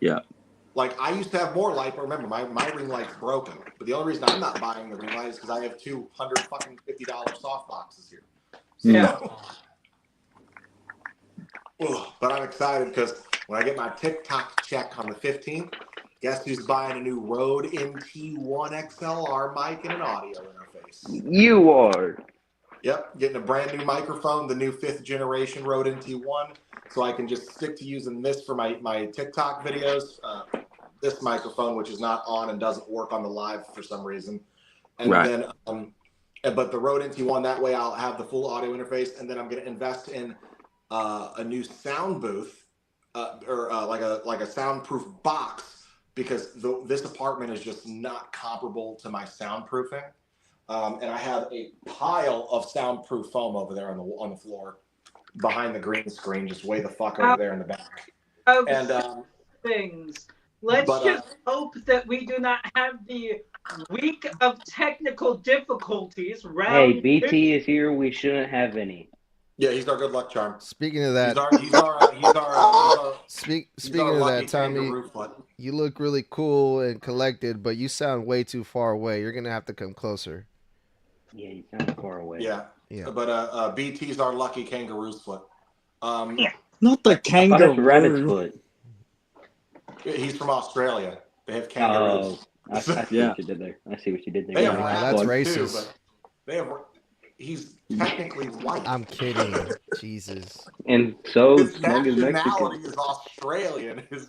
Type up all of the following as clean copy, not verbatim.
Yeah. Like, I used to have more light, but remember, my ring light's broken. But the only reason I'm not buying the ring light is because I have $250 soft boxes here. So, Yeah. but I'm excited because when I get my TikTok check on the 15th, guess who's buying a new Rode NT1 XLR mic and an audio interface? You are. Yep, getting a brand new microphone, the new 5th generation Rode NT1, so I can just stick to using this for my TikTok videos. This microphone, which is not on and doesn't work on the live for some reason. And Right. then, but the Rode NT1, that way I'll have the full audio interface, and then I'm going to invest in a new sound booth or like a soundproof box, because this apartment is just not comparable to my soundproofing. And I have a pile of soundproof foam over there on the floor behind the green screen, just way the fuck over there in the back. And things. Let's just hope that we do not have the week of technical difficulties. Hey, BT is here. We shouldn't have any. Yeah, he's our good luck charm. Speaking of that, speaking of that, Tommy, you look really cool and collected, but you sound way too far away. You're gonna have to come closer. Yeah, you sound far away. Yeah. But BT's our lucky kangaroo's foot. Not the kangaroo. Rabbit's foot. He's from Australia. They have kangaroos. I see what you did there. I see what you did there. That's racist. Too, they have. He's technically white. I'm kidding. Jesus. And so his Snug is Mexican. nationality is Australian. His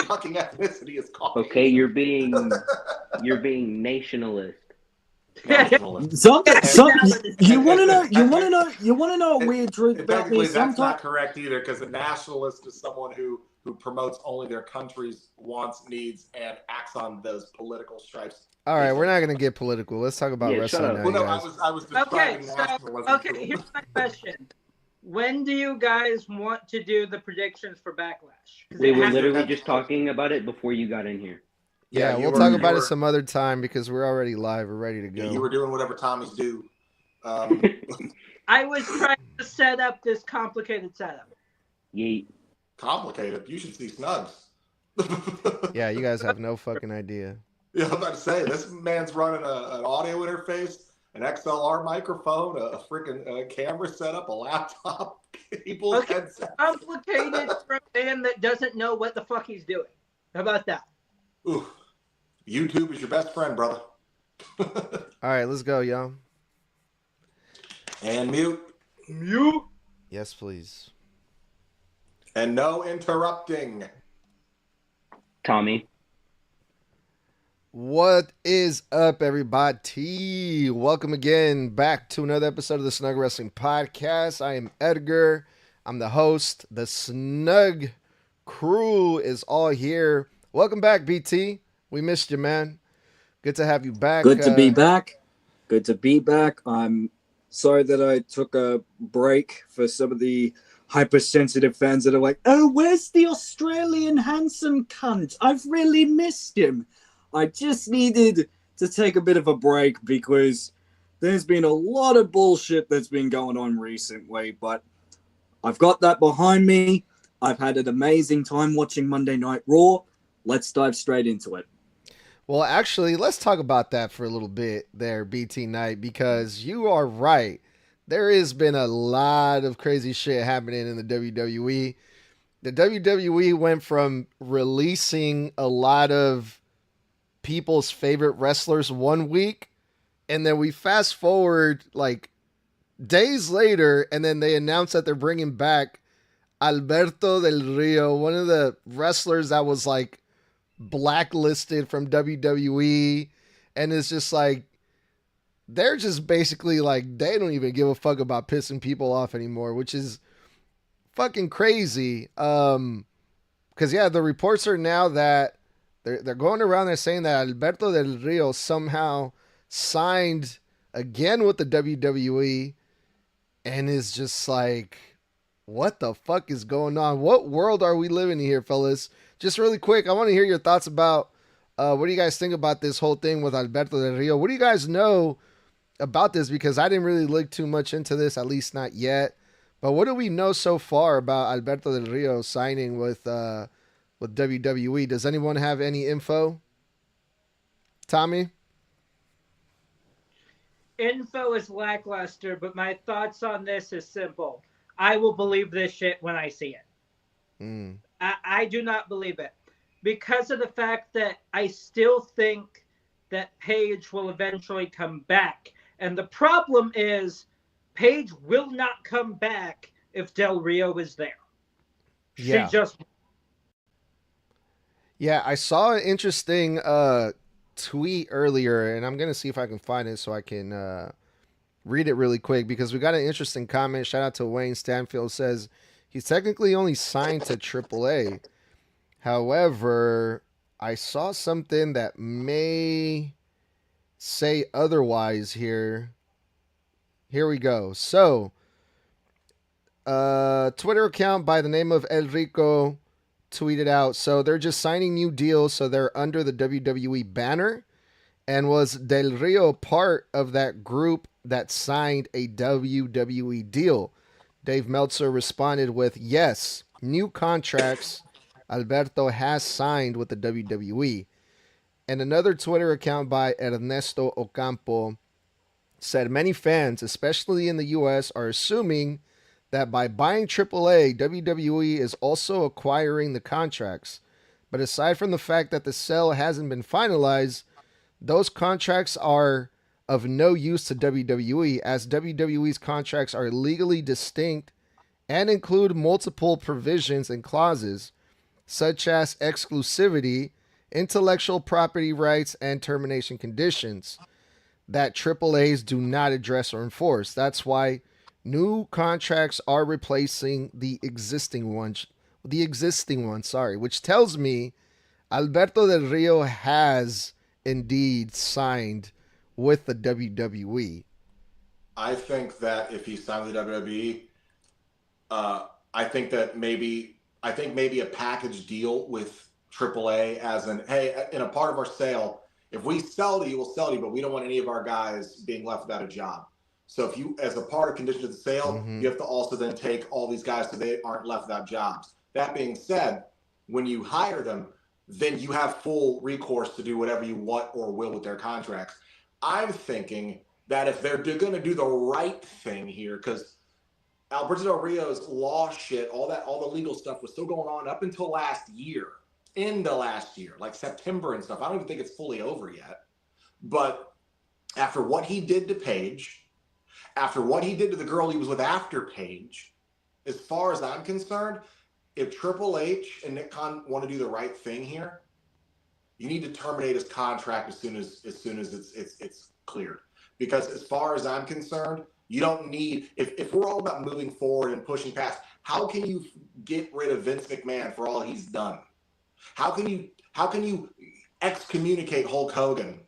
fucking ethnicity is Caucasian. Okay, you're being nationalist. You want to know a weird truth about me? That's not correct either, because a nationalist is someone who promotes only their country's wants, needs, and acts on those political stripes. All right, we're not going to get political. Let's talk about wrestling now, guys. I was describing nationalism. Okay, here's my question. When do you guys want to do the predictions for Backlash? We were literally just talking about it before you got in here. Yeah, we'll talk about it some other time because we're already live. We're ready to go. You were doing whatever Tommy's do. I was trying to set up this complicated setup. Yeet. Complicated? You should see Snugs. Yeah, you guys have no fucking idea. Yeah, I'm about to say, this man's running an audio interface, an XLR microphone, a freaking camera setup, a laptop, people's headset. Complicated for a man that doesn't know what the fuck he's doing. How about that? Ooh, YouTube is your best friend, brother. All right, let's go, y'all. And mute. Yes, please. And no interrupting. Tommy. What is up, everybody? Welcome again back to another episode of the Snug Wrestling Podcast. I am Edgar. I'm the host. The Snug crew is all here. Welcome back, BT. We missed you, man. Good to have you back. Good to be back. Good to be back. I'm sorry that I took a break for some of the hypersensitive fans that are like, oh, where's the Australian handsome cunt? I've really missed him. I just needed to take a bit of a break because there's been a lot of bullshit that's been going on recently, but I've got that behind me. I've had an amazing time watching Monday Night Raw. Let's dive straight into it. Well, actually, let's talk about that for a little bit there, BT Knight, because you are right. There has been a lot of crazy shit happening in the WWE. The WWE went from releasing a lot of people's favorite wrestlers one week, and then we fast forward like days later, and then they announced that they're bringing back Alberto del Rio, one of the wrestlers that was like blacklisted from WWE, and it's just like they're just basically like they don't even give a fuck about pissing people off anymore, which is fucking crazy. Because the reports are now that they're going around there saying that Alberto del Rio somehow signed again with the WWE, and is just like, what the fuck is going on? What world are we living in here, fellas? Just really quick, I want to hear your thoughts about what do you guys think about this whole thing with Alberto del Rio? What do you guys know about this? Because I didn't really look too much into this, at least not yet. But what do we know so far about Alberto del Rio signing with with WWE. Does anyone have any info? Tommy? Info is lackluster, but my thoughts on this is simple. I will believe this shit when I see it. I do not believe it because of the fact that I still think that Paige will eventually come back. And the problem is Paige will not come back if Del Rio is there. Yeah. She just... Yeah, I saw an interesting tweet earlier, and I'm going to see if I can find it so I can read it really quick because we got an interesting comment. Shout out to Wayne Stanfield. Says he's technically only signed to AAA. However, I saw something that may say otherwise here. Here we go. So, Twitter account by the name of El Rico tweeted out. So they're just signing new deals. So they're under the WWE banner. And was Del Rio part of that group that signed a WWE deal? Dave Meltzer responded with, yes, new contracts Alberto has signed with the WWE. And another Twitter account by Ernesto Ocampo said many fans, especially in the U.S., are assuming that by buying AAA, WWE is also acquiring the contracts. But aside from the fact that the sale hasn't been finalized, those contracts are of no use to WWE, as WWE's contracts are legally distinct and include multiple provisions and clauses, such as exclusivity, intellectual property rights, and termination conditions that AAAs do not address or enforce. That's why new contracts are replacing the existing ones. Which tells me Alberto Del Rio has indeed signed with the WWE. I think that if he signed with the WWE, I think maybe a package deal with AAA as in, hey, in a part of our sale, if we sell to you, we'll sell to you, but we don't want any of our guys being left without a job. So if you, as a part of conditions of the sale, you have to also then take all these guys so they aren't left without jobs. That being said, when you hire them, then you have full recourse to do whatever you want or will with their contracts. I'm thinking that if they're going to do the right thing here, because Alberto Del Rio's law shit, all the legal stuff was still going on up until last year, like September and stuff. I don't even think it's fully over yet. But after what he did to Paige, after what he did to the girl he was with after Paige, as far as I'm concerned, if Triple H and Nick Khan want to do the right thing here, you need to terminate his contract as soon as it's cleared. Because as far as I'm concerned, you don't need, if we're all about moving forward and pushing past, how can you get rid of Vince McMahon for all he's done? How can you excommunicate Hulk Hogan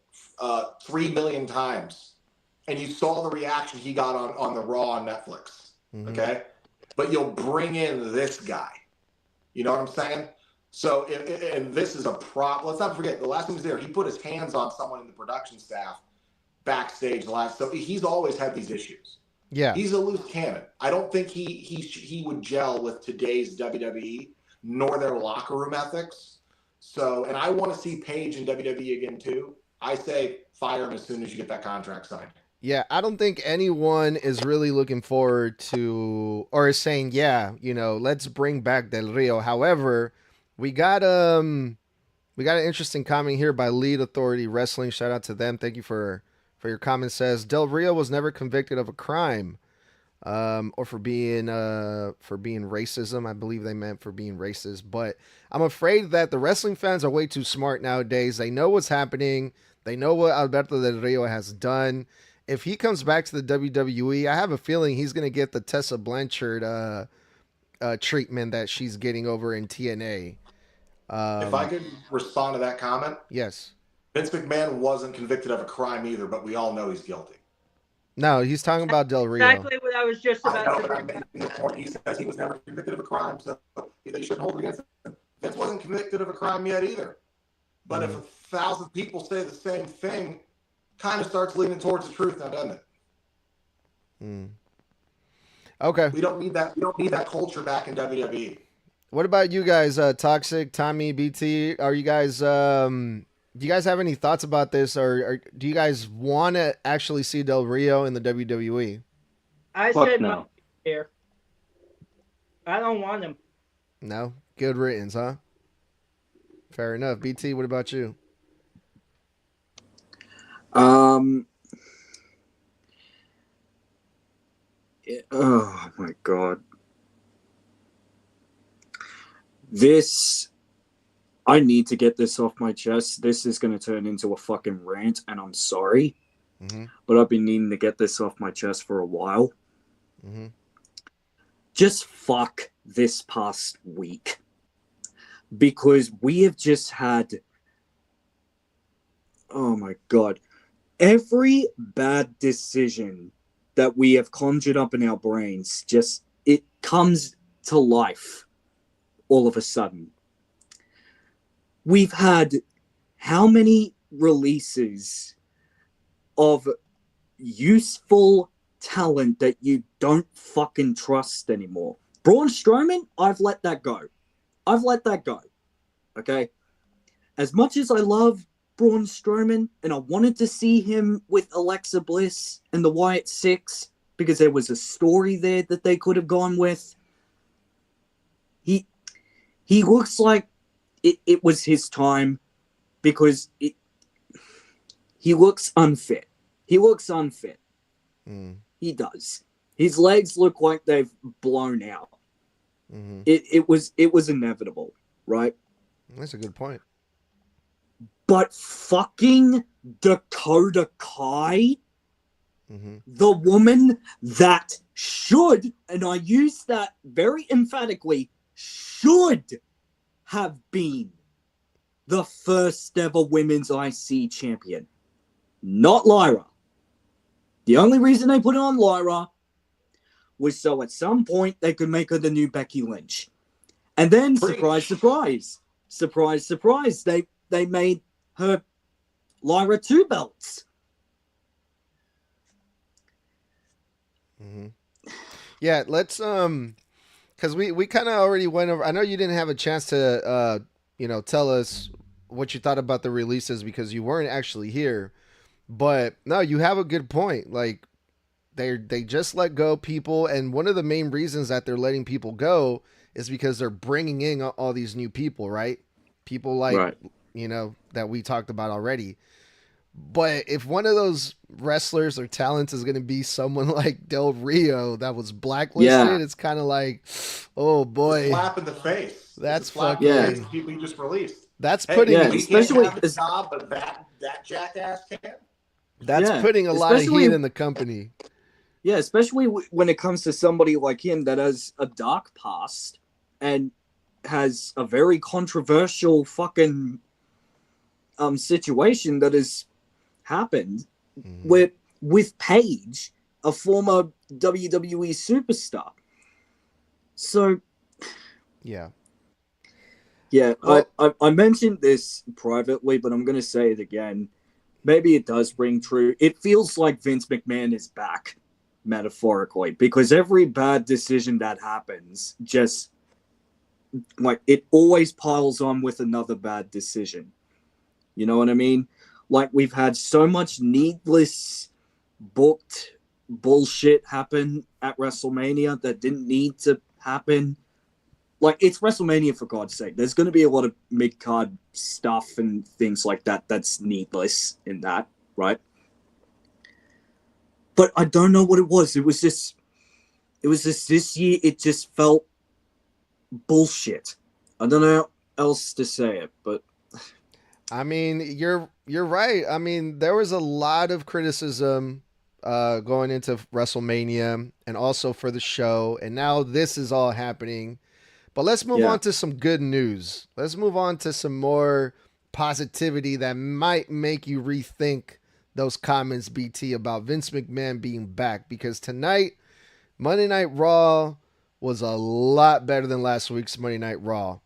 3 million times? And you saw the reaction he got on the Raw on Netflix. Okay? But you'll bring in this guy. You know what I'm saying? So, and this is a prop. Let's not forget, the last time he was there, he put his hands on someone in the production staff backstage so he's always had these issues. Yeah. He's a loose cannon. I don't think he would gel with today's WWE nor their locker room ethics. So, and I want to see Paige in WWE again too. I say fire him as soon as you get that contract signed. Yeah, I don't think anyone is really looking forward to or is saying, yeah, let's bring back Del Rio. However, we got an interesting comment here by Lead Authority Wrestling. Shout out to them. Thank you for your comment. Says Del Rio was never convicted of a crime, or for being racism. I believe they meant for being racist. But I'm afraid that the wrestling fans are way too smart nowadays. They know what's happening. They know what Alberto Del Rio has done. If he comes back to the WWE, I have a feeling he's going to get the Tessa Blanchard treatment that she's getting over in TNA. If I could respond to that comment. Yes. Vince McMahon wasn't convicted of a crime either, but we all know he's guilty. No, he's talking about Del Rio. Exactly what I was just about to bring up. He says he was never convicted of a crime, so they shouldn't hold it against him. Vince wasn't convicted of a crime yet either. But if 1,000 people say the same thing, kind of starts leaning towards the truth now, doesn't it? Okay. We don't need that culture back in WWE. What about you guys? Toxic, Tommy, BT. Are you guys? Do you guys have any thoughts about this, or do you guys want to actually see Del Rio in the WWE? I Fuck said no. here. I don't want him. No, good riddance, huh? Fair enough. BT, what about you? Oh my god. This, I need to get this off my chest. This is going to turn into a fucking rant, and I'm sorry, but I've been needing to get this off my chest for a while. Just fuck this past week, because we have just had, oh my god, every bad decision that we have conjured up in our brains, just, it comes to life all of a sudden. We've had how many releases of useful talent that you don't fucking trust anymore? Braun Strowman, I've let that go. Okay? As much as I love Braun Strowman, and I wanted to see him with Alexa Bliss and the Wyatt Six, because there was a story there that they could have gone with, he looks like it was his time, because he looks unfit. He does. His legs look like they've blown out. It was inevitable, right? That's a good point. But fucking Dakota Kai, the woman that should, and I use that very emphatically, should have been the first ever women's IC champion. Not Lyra. The only reason they put on Lyra was so at some point they could make her the new Becky Lynch. And then, surprise, they made her Lyra 2 belts. Yeah, let's because we kind of already went over. I know you didn't have a chance to tell us what you thought about the releases because you weren't actually here. But no, you have a good point. Like they just let go people, and one of the main reasons that they're letting people go is because they're bringing in all these new people, right? People like that we talked about already. But if one of those wrestlers or talents is going to be someone like Del Rio that was blacklisted, it's kind of like, oh boy, slap in the face. That's fucking people you just released. That's putting, especially the job, but that jackass can. That's putting a lot of heat in the company. Yeah, especially when it comes to somebody like him that has a dark past and has a very controversial fucking situation that has happened with Paige, a former WWE superstar. So, yeah, well, I mentioned this privately, but I'm going to say it again. Maybe it does ring true. It feels like Vince McMahon is back, metaphorically, because every bad decision that happens, just like it always piles on with another bad decision. You know what I mean? Like, we've had so much needless booked bullshit happen at WrestleMania that didn't need to happen. Like, it's WrestleMania, for God's sake. There's going to be a lot of mid-card stuff and things like that that's needless in that, right? But I don't know what it was. It was just this year, it just felt bullshit. I don't know how else to say it, but I mean, you're right. I mean, there was a lot of criticism going into WrestleMania and also for the show, and now this is all happening. But let's move on to some good news. Let's move on to some more positivity that might make you rethink those comments, BT, about Vince McMahon being back. Because tonight, Monday Night Raw was a lot better than last week's Monday Night Raw.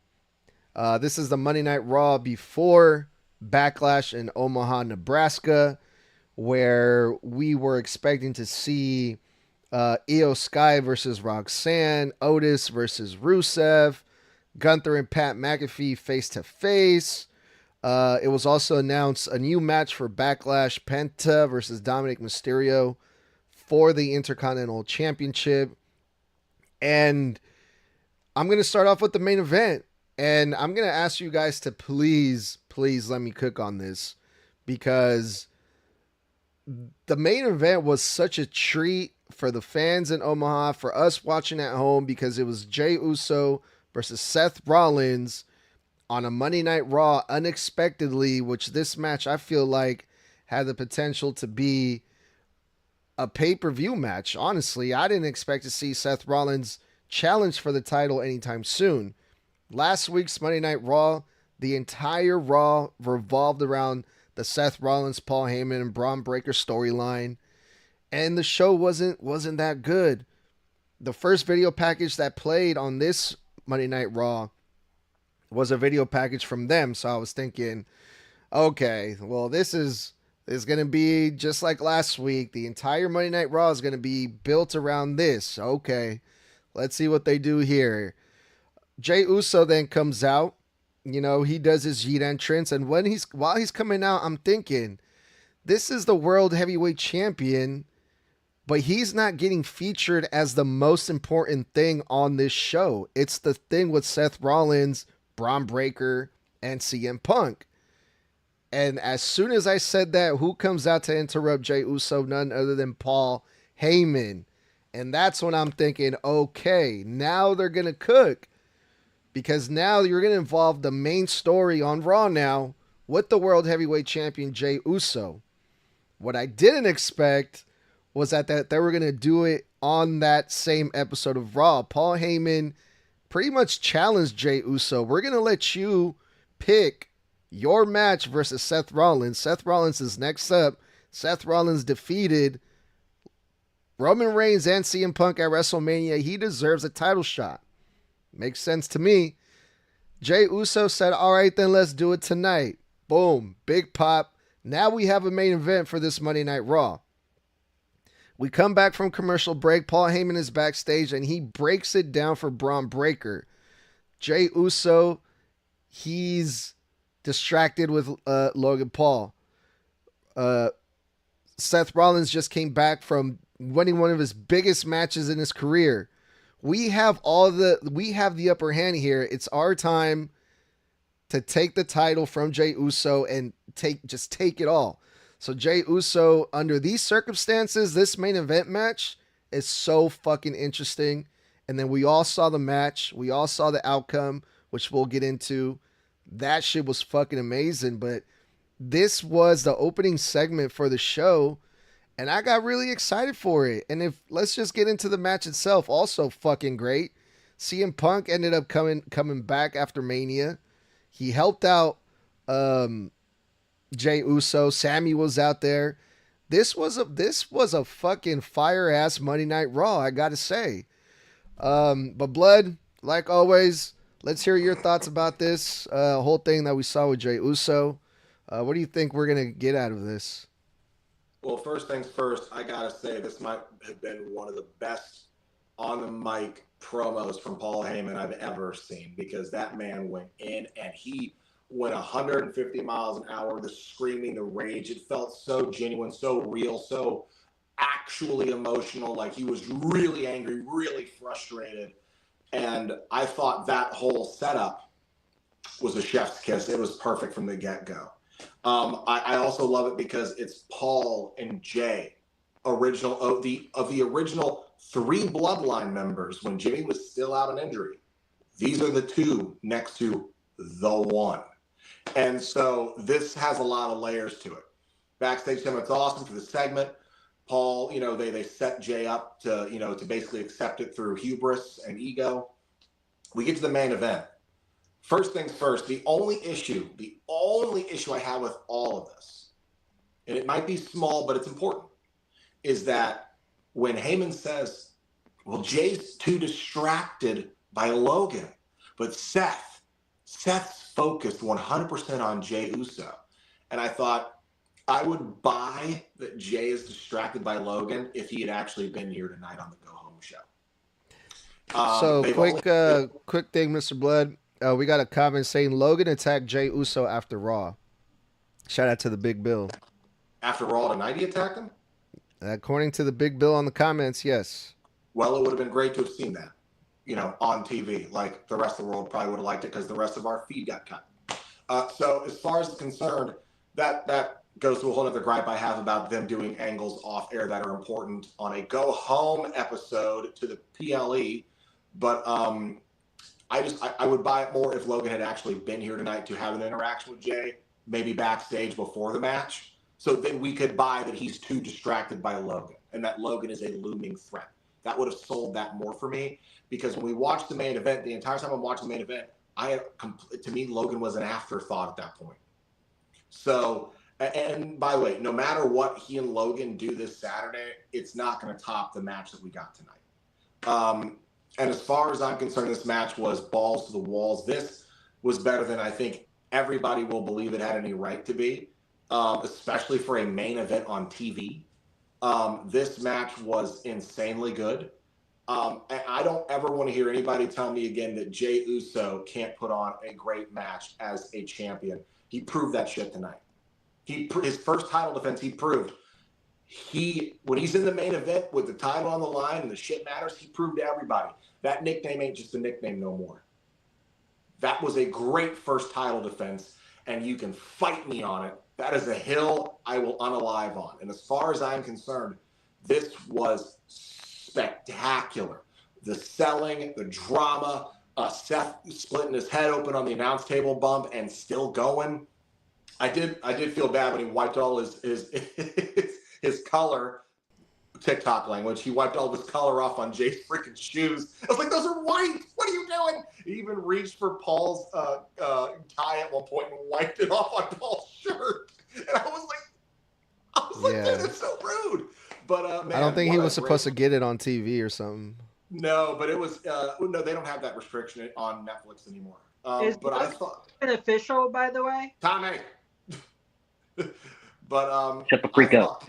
This is the Monday Night Raw before Backlash in Omaha, Nebraska, where we were expecting to see Io Sky versus Roxanne, Otis versus Rusev, Gunther and Pat McAfee face to face. It was also announced a new match for Backlash: Penta versus Dominic Mysterio for the Intercontinental Championship. And I'm going to start off with the main event. And I'm going to ask you guys to please let me cook on this, because the main event was such a treat for the fans in Omaha, for us watching at home, because it was Jey Uso versus Seth Rollins on a Monday Night Raw unexpectedly, which this match I feel like had the potential to be a pay-per-view match. Honestly, I didn't expect to see Seth Rollins challenge for the title anytime soon. Last week's Monday Night Raw, the entire Raw revolved around the Seth Rollins, Paul Heyman, and Braun Breaker storyline, and the show wasn't that good. The first video package that played on this Monday Night Raw was a video package from them, so I was thinking, okay, well, this is going to be just like last week. The entire Monday Night Raw is going to be built around this. Okay, let's see what they do here. Jey Uso then comes out. You know, he does his Yeet entrance, and while he's coming out, I'm thinking, this is the World Heavyweight Champion, but he's not getting featured as the most important thing on this show. It's the thing with Seth Rollins, Braun Breaker, and CM Punk. And as soon as I said that, who comes out to interrupt Jey Uso? None other than Paul Heyman. And that's when I'm thinking, okay, now they're going to cook. Because now you're going to involve the main story on Raw now with the World Heavyweight Champion Jey Uso. What I didn't expect was that they were going to do it on that same episode of Raw. Paul Heyman pretty much challenged Jey Uso. We're going to let you pick your match versus Seth Rollins. Seth Rollins is next up. Seth Rollins defeated Roman Reigns and CM Punk at WrestleMania. He deserves a title shot. Makes sense to me. Jey Uso said, all right, then let's do it tonight. Boom. Big pop. Now we have a main event for this Monday Night Raw. We come back from commercial break. Paul Heyman is backstage, and he breaks it down for Braun Breaker. Jey Uso, he's distracted with Logan Paul. Seth Rollins just came back from winning one of his biggest matches in his career. We have the upper hand here. It's our time to take the title from Jey Uso and take it all. So Jey Uso, under these circumstances, this main event match is so fucking interesting. And then we all saw the match. We all saw the outcome, which we'll get into. That shit was fucking amazing. But this was the opening segment for the show, and I got really excited for it. And let's just get into the match itself. Also fucking great. CM Punk ended up coming back after Mania. He helped out Jey Uso. Sammy was out there. This was a fucking fire ass Monday Night Raw, I gotta say. But Bludd, like always, let's hear your thoughts about this whole thing that we saw with Jey Uso. What do you think we're gonna get out of this? Well, first things first, I gotta say this might have been one of the best on the mic promos from Paul Heyman I've ever seen, because that man went in and he went 150 miles an hour, the screaming, the rage. It felt so genuine, so real, so actually emotional. Like he was really angry, really frustrated. And I thought that whole setup was a chef's kiss. It was perfect from the get-go. I also love it because it's Paul and Jay, of the original 3 Bloodline members when Jimmy was still out on injury. These are the 2 next to the 1. And so this has a lot of layers to it. Backstage time, it's awesome for the segment. Paul, they set Jay up to basically accept it through hubris and ego. We get to the main event. First things first, the only issue I have with all of this, and it might be small, but it's important, is that when Heyman says, well, Jay's too distracted by Logan, but Seth's focused 100% on Jey Uso. And I thought, I would buy that Jay is distracted by Logan if he had actually been here tonight on the Go Home show. Quick thing, Mr. Bludd. We got a comment saying Logan attacked Jey Uso after Raw. Shout out to the Big Bill. After Raw tonight, he attacked him? According to the Big Bill on the comments, yes. Well, it would have been great to have seen that, on TV. Like the rest of the world probably would have liked it because the rest of our feed got cut. So as far as concerned, that goes to a whole other gripe I have about them doing angles off air that are important on a go home episode to the PLE. But I would buy it more if Logan had actually been here tonight to have an interaction with Jay, maybe backstage before the match. So then we could buy that he's too distracted by Logan and that Logan is a looming threat. That would have sold that more for me, because when we watched the main event, the entire time I'm watching the main event, to me, Logan was an afterthought at that point. So, and by the way, no matter what he and Logan do this Saturday, it's not going to top the match that we got tonight. And as far as I'm concerned, this match was balls to the walls. This was better than I think everybody will believe it had any right to be, especially for a main event on TV. This match was insanely good. And I don't ever want to hear anybody tell me again that Jey Uso can't put on a great match as a champion. He proved that shit tonight. His first title defense, he proved. When he's in the main event with the title on the line and the shit matters, he proved to everybody that nickname ain't just a nickname no more. That was a great first title defense, and you can fight me on it. That is a hill I will unalive on. And as far as I'm concerned, this was spectacular. The selling, the drama, Seth splitting his head open on the announce table bump and still going. I did feel bad when he wiped all his color, TikTok language. He wiped all of his color off on Jay's freaking shoes. I was like, those are white. What are you doing? He even reached for Paul's tie at one point and wiped it off on Paul's shirt. And I was like, Yeah. dude, that's so rude. But man, I don't think he was supposed to get it on TV or something. No, but it was no, they don't have that restriction on Netflix anymore. But I thought an official, by the way. Tommy. But Shut the freak up.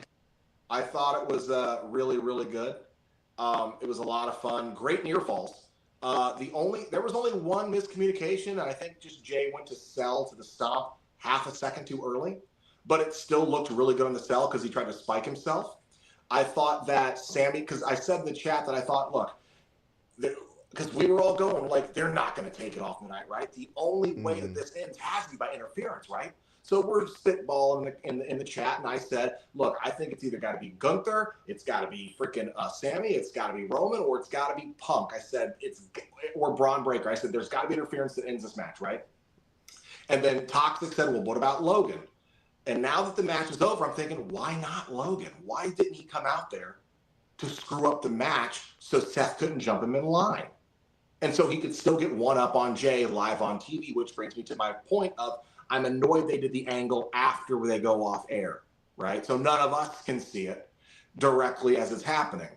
I thought it was really, really good. It was a lot of fun. Great near falls. There was only one miscommunication, and I think just Jay went to sell to the stomp half a second too early, but it still looked really good on the sell because he tried to spike himself. I thought that Sammy, because I said in the chat that I thought, look, because we were all going like, they're not going to take it off tonight, right? The only way that this ends has to be by interference, right? So we're spitballing in the chat, and I said, look, I think it's either got to be Gunther, it's got to be freaking Sammy, it's got to be Roman, or it's got to be Punk. I said, or Braun Breaker. I said, there's got to be interference that ends this match, right? And then Toxic said, well, what about Logan? And now that the match is over, I'm thinking, why not Logan? Why didn't he come out there to screw up the match so Seth couldn't jump him in line? And so he could still get one up on Jay live on TV, which brings me to my point of, I'm annoyed they did the angle after they go off air, right? So none of us can see it directly as it's happening.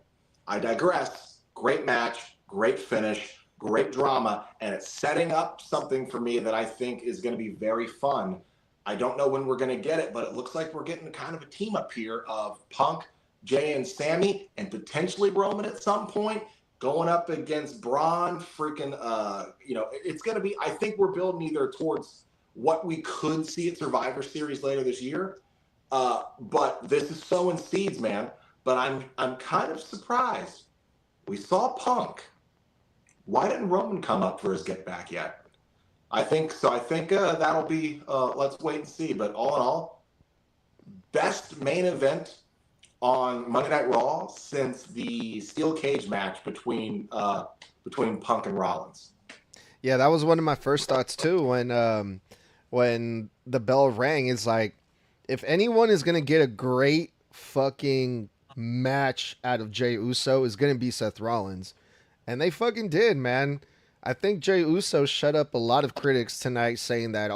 I digress. Great match, great finish, great drama, and it's setting up something for me that I think is going to be very fun. I don't know when we're going to get it, but it looks like we're getting kind of a team up here of Punk, Jay, and Sammy, and potentially Roman at some point, going up against Braun. Freaking, it's going to be, I think we're building either towards what we could see at Survivor Series later this year. But this is sowing seeds, man. But I'm kind of surprised. We saw Punk. Why didn't Roman come up for his get back yet? I think that'll be, let's wait and see. But all in all, best main event on Monday Night Raw since the steel cage match between Punk and Rollins. Yeah, that was one of my first thoughts too when the bell rang. It's like, if anyone is going to get a great fucking match out of Jey Uso, is going to be Seth Rollins. And they fucking did, man. I think Jey Uso shut up a lot of critics tonight saying that,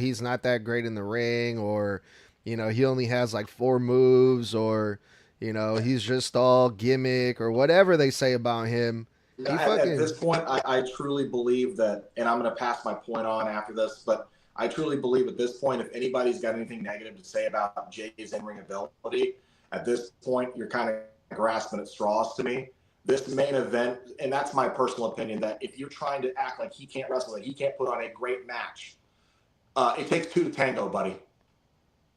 he's not that great in the ring, or, he only has like 4 moves, or, he's just all gimmick, or whatever they say about him. At this point, I truly believe that, and I'm going to pass my point on after this, but I truly believe at this point, if anybody's got anything negative to say about Jay's in-ring ability, at this point, you're kind of grasping at straws to me. this main event, and that's my personal opinion, that if you're trying to act like he can't wrestle, like he can't put on a great match, it takes two to tango, buddy.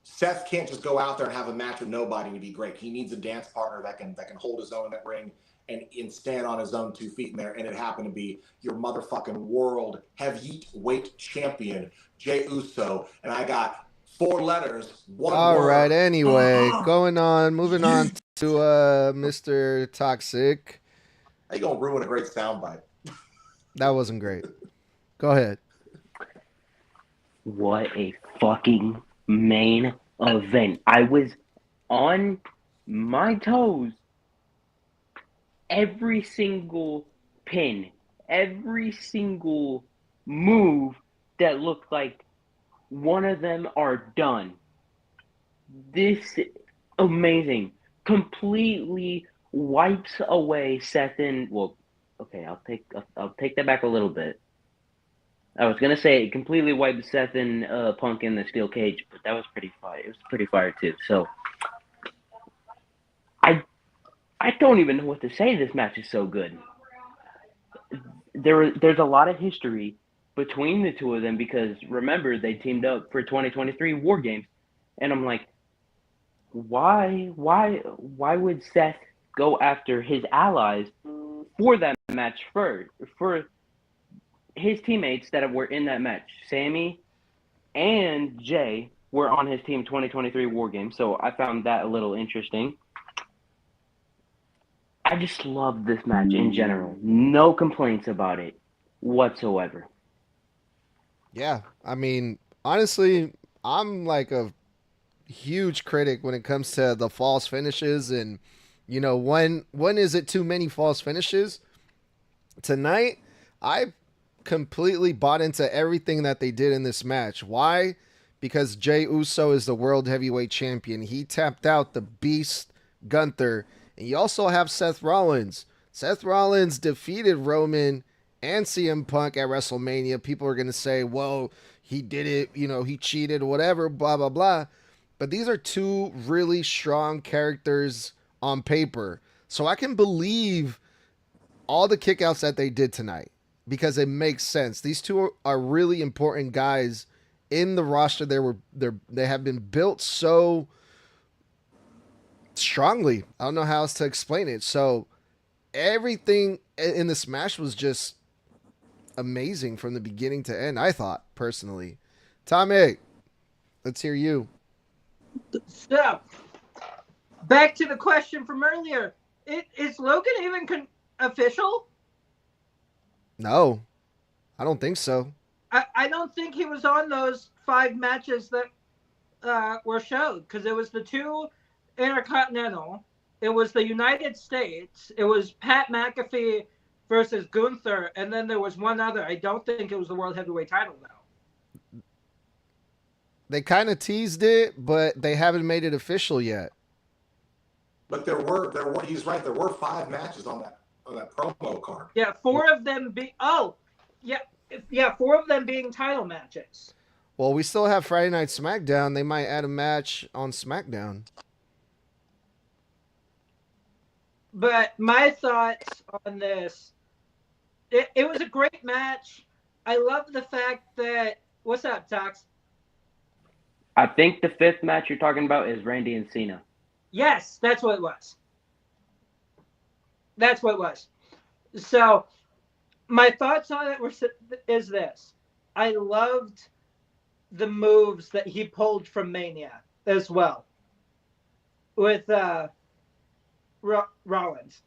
Seth can't just go out there and have a match with nobody to be great. He needs a dance partner that can hold his own in that ring and stand on his own 2 feet in there. And it happened to be your motherfucking world heavyweight champion, Jey Uso. And I got 4 letters, one All word. right. Anyway, moving on to Mr. Toxic. How you gonna ruin a great soundbite? That wasn't great. Go ahead. What a fucking main event. I was on my toes. Every single pin, every single move that looked like one of them are done. This amazing. Completely wipes away Seth and, well, okay, I'll take that back a little bit. I was gonna say it completely wiped Seth and Punk in the steel cage, but that was pretty fire. It was pretty fire too. So I don't even know what to say. This match is so good. There's a lot of history between the two of them because remember they teamed up for 2023 War Games, and I'm like, why would Seth go after his allies for that match for his teammates that were in that match? Sammy and Jay were on his team 2023 War Games, so I found that a little interesting. I just love this match in general. No complaints about it whatsoever. Yeah, I mean, honestly, I'm like a huge critic when it comes to the false finishes, and when is it too many false finishes? Tonight, I completely bought into everything that they did in this match. Why? Because Jey Uso is the world heavyweight champion. He tapped out the beast Gunther, and you also have Seth Rollins. Seth Rollins defeated Roman and CM Punk at WrestleMania. People are going to say, well, he did it, he cheated, whatever, blah, blah, blah. But these are two really strong characters on paper. So I can believe all the kickouts that they did tonight because it makes sense. These two are really important guys in the roster. They have been built so strongly. I don't know how else to explain it. So everything in this match was just amazing from the beginning to end, I thought, personally. Tommy, let's hear you. So, back to the question from earlier. Is Logan even official? No, I don't think so. I don't think he was on those 5 matches that were showed because it was the 2 Intercontinental. It was the United States. It was Pat McAfee versus Gunther, and then there was one other. I don't think it was the World Heavyweight title, though. They kind of teased it, but they haven't made it official yet. But there were. He's right. There were 5 matches on that promo card. Yeah, 4 of them yeah, 4 of them being title matches. Well, we still have Friday Night SmackDown. They might add a match on SmackDown. But my thoughts on this, it was a great match. I love the fact that, what's up, Tox? I think the 5th match you're talking about is Randy and Cena. Yes, that's what it was. That's what it was. So, my thoughts on it is this. I loved the moves that he pulled from Mania as well with Rollins.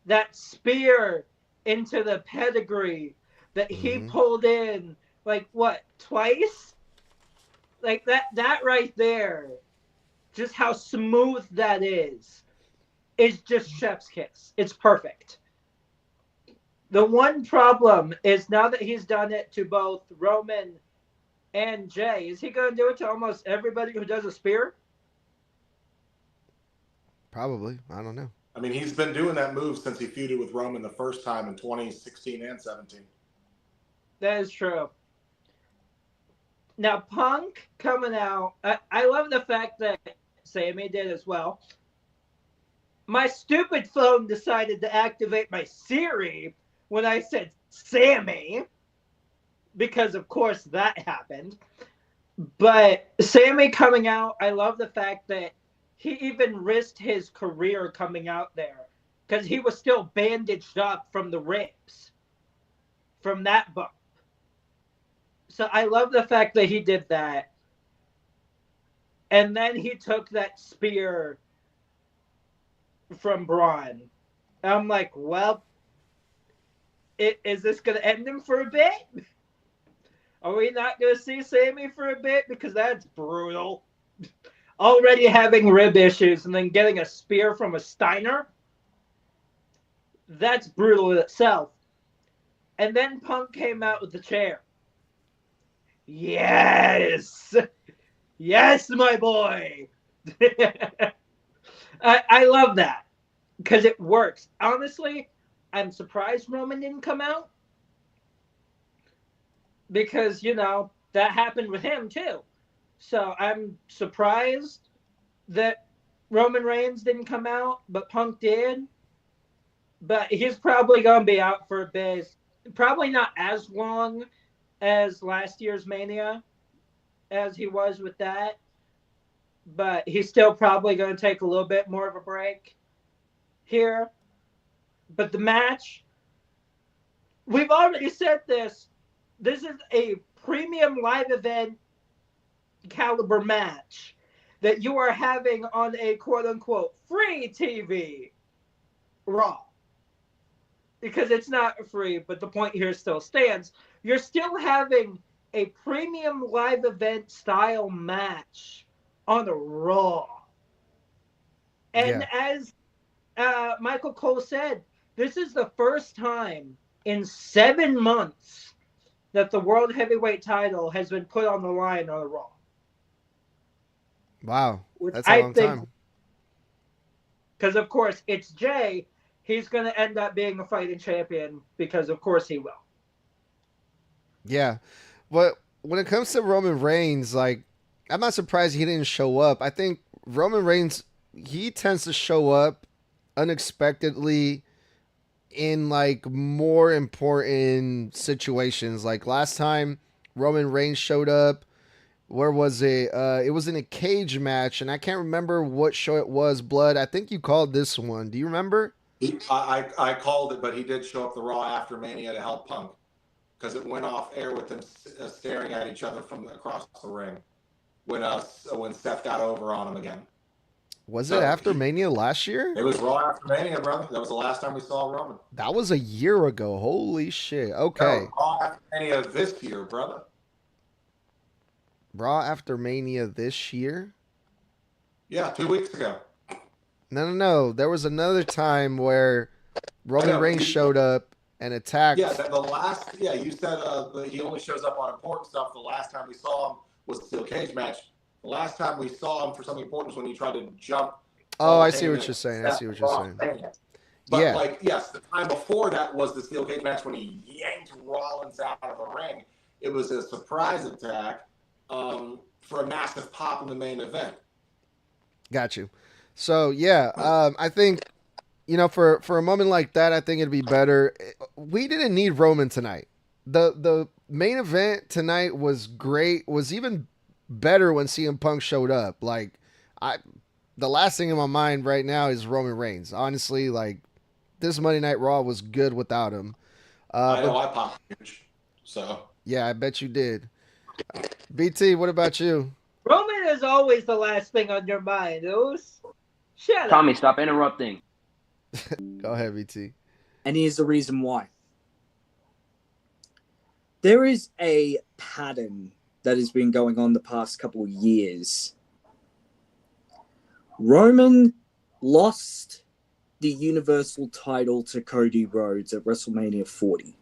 That spear into the pedigree that he pulled in, like, what, twice? Like, that right there, just how smooth that is just chef's kiss. It's perfect. The one problem is now that he's done it to both Roman and Jay, is he going to do it to almost everybody who does a spear? Probably. I don't know. I mean, he's been doing that move since he feuded with Roman the first time in 2016 and 17. That is true. Now, Punk coming out, I love the fact that Sammy did as well. My stupid phone decided to activate my Siri when I said Sammy, because of course that happened. But Sammy coming out, I love the fact that he even risked his career coming out there because he was still bandaged up from the ribs from that bump. So I love the fact that he did that. And then he took that spear from Braun. I'm like, well, is this going to end him for a bit? Are we not going to see Sammy for a bit? Because that's brutal. Already having rib issues and then getting a spear from a Steiner. That's brutal in itself. And then Punk came out with the chair. Yes! Yes, my boy! I love that. Because it works. Honestly, I'm surprised Roman didn't come out. Because, that happened with him too. So I'm surprised that Roman Reigns didn't come out, but Punk did. But he's probably going to be out for a bit. Probably not as long as last year's Mania as he was with that. But he's still probably going to take a little bit more of a break here. But the match, we've already said this. This is a premium live event caliber match that you are having on a quote-unquote free TV Raw. Because it's not free, but the point here still stands. You're still having a premium live event style match on a Raw. And as Michael Cole said, this is the first time in 7 months that the World Heavyweight title has been put on the line on a Raw. Wow, that's a long time. Because, of course, it's Jay. He's going to end up being a fighting champion because, of course, he will. Yeah. But when it comes to Roman Reigns, I'm not surprised he didn't show up. I think Roman Reigns, he tends to show up unexpectedly in, more important situations. Like, last time Roman Reigns showed up, where was it? It was in a cage match, and I can't remember what show it was, Bludd. I think you called this one. Do you remember? I called it, but he did show up the Raw after Mania to help Punk because it went off air with them staring at each other from across the ring when Seth got over on him again. Was it after Mania last year? It was Raw after Mania, brother. That was the last time we saw Roman. That was a year ago. Holy shit. Okay. No, Raw after Mania this year, brother. Raw after Mania this year? Yeah, 2 weeks ago. No. There was another time where Roman Reigns showed up and attacked. Yeah, you said he only shows up on important stuff. The last time we saw him was the steel cage match. The last time we saw him for something important was when he tried to jump. Oh, I see what you're saying. But yes, the time before that was the steel cage match when he yanked Rollins out of the ring. It was a surprise attack for a massive pop in the main event. Got you. So I think for a moment like that, I think it'd be better. We didn't need Roman tonight. The main event tonight was great. Was even better when CM Punk showed up. The last thing in my mind right now is Roman Reigns. Honestly, this Monday Night Raw was good without him. I know I popped huge. So yeah, I bet you did. BT, what about you? Roman is always the last thing on your mind, Oos. Shut up. Tommy, stop interrupting. Go ahead, BT. And here's the reason why. There is a pattern that has been going on the past couple of years. Roman lost the Universal title to Cody Rhodes at WrestleMania 40.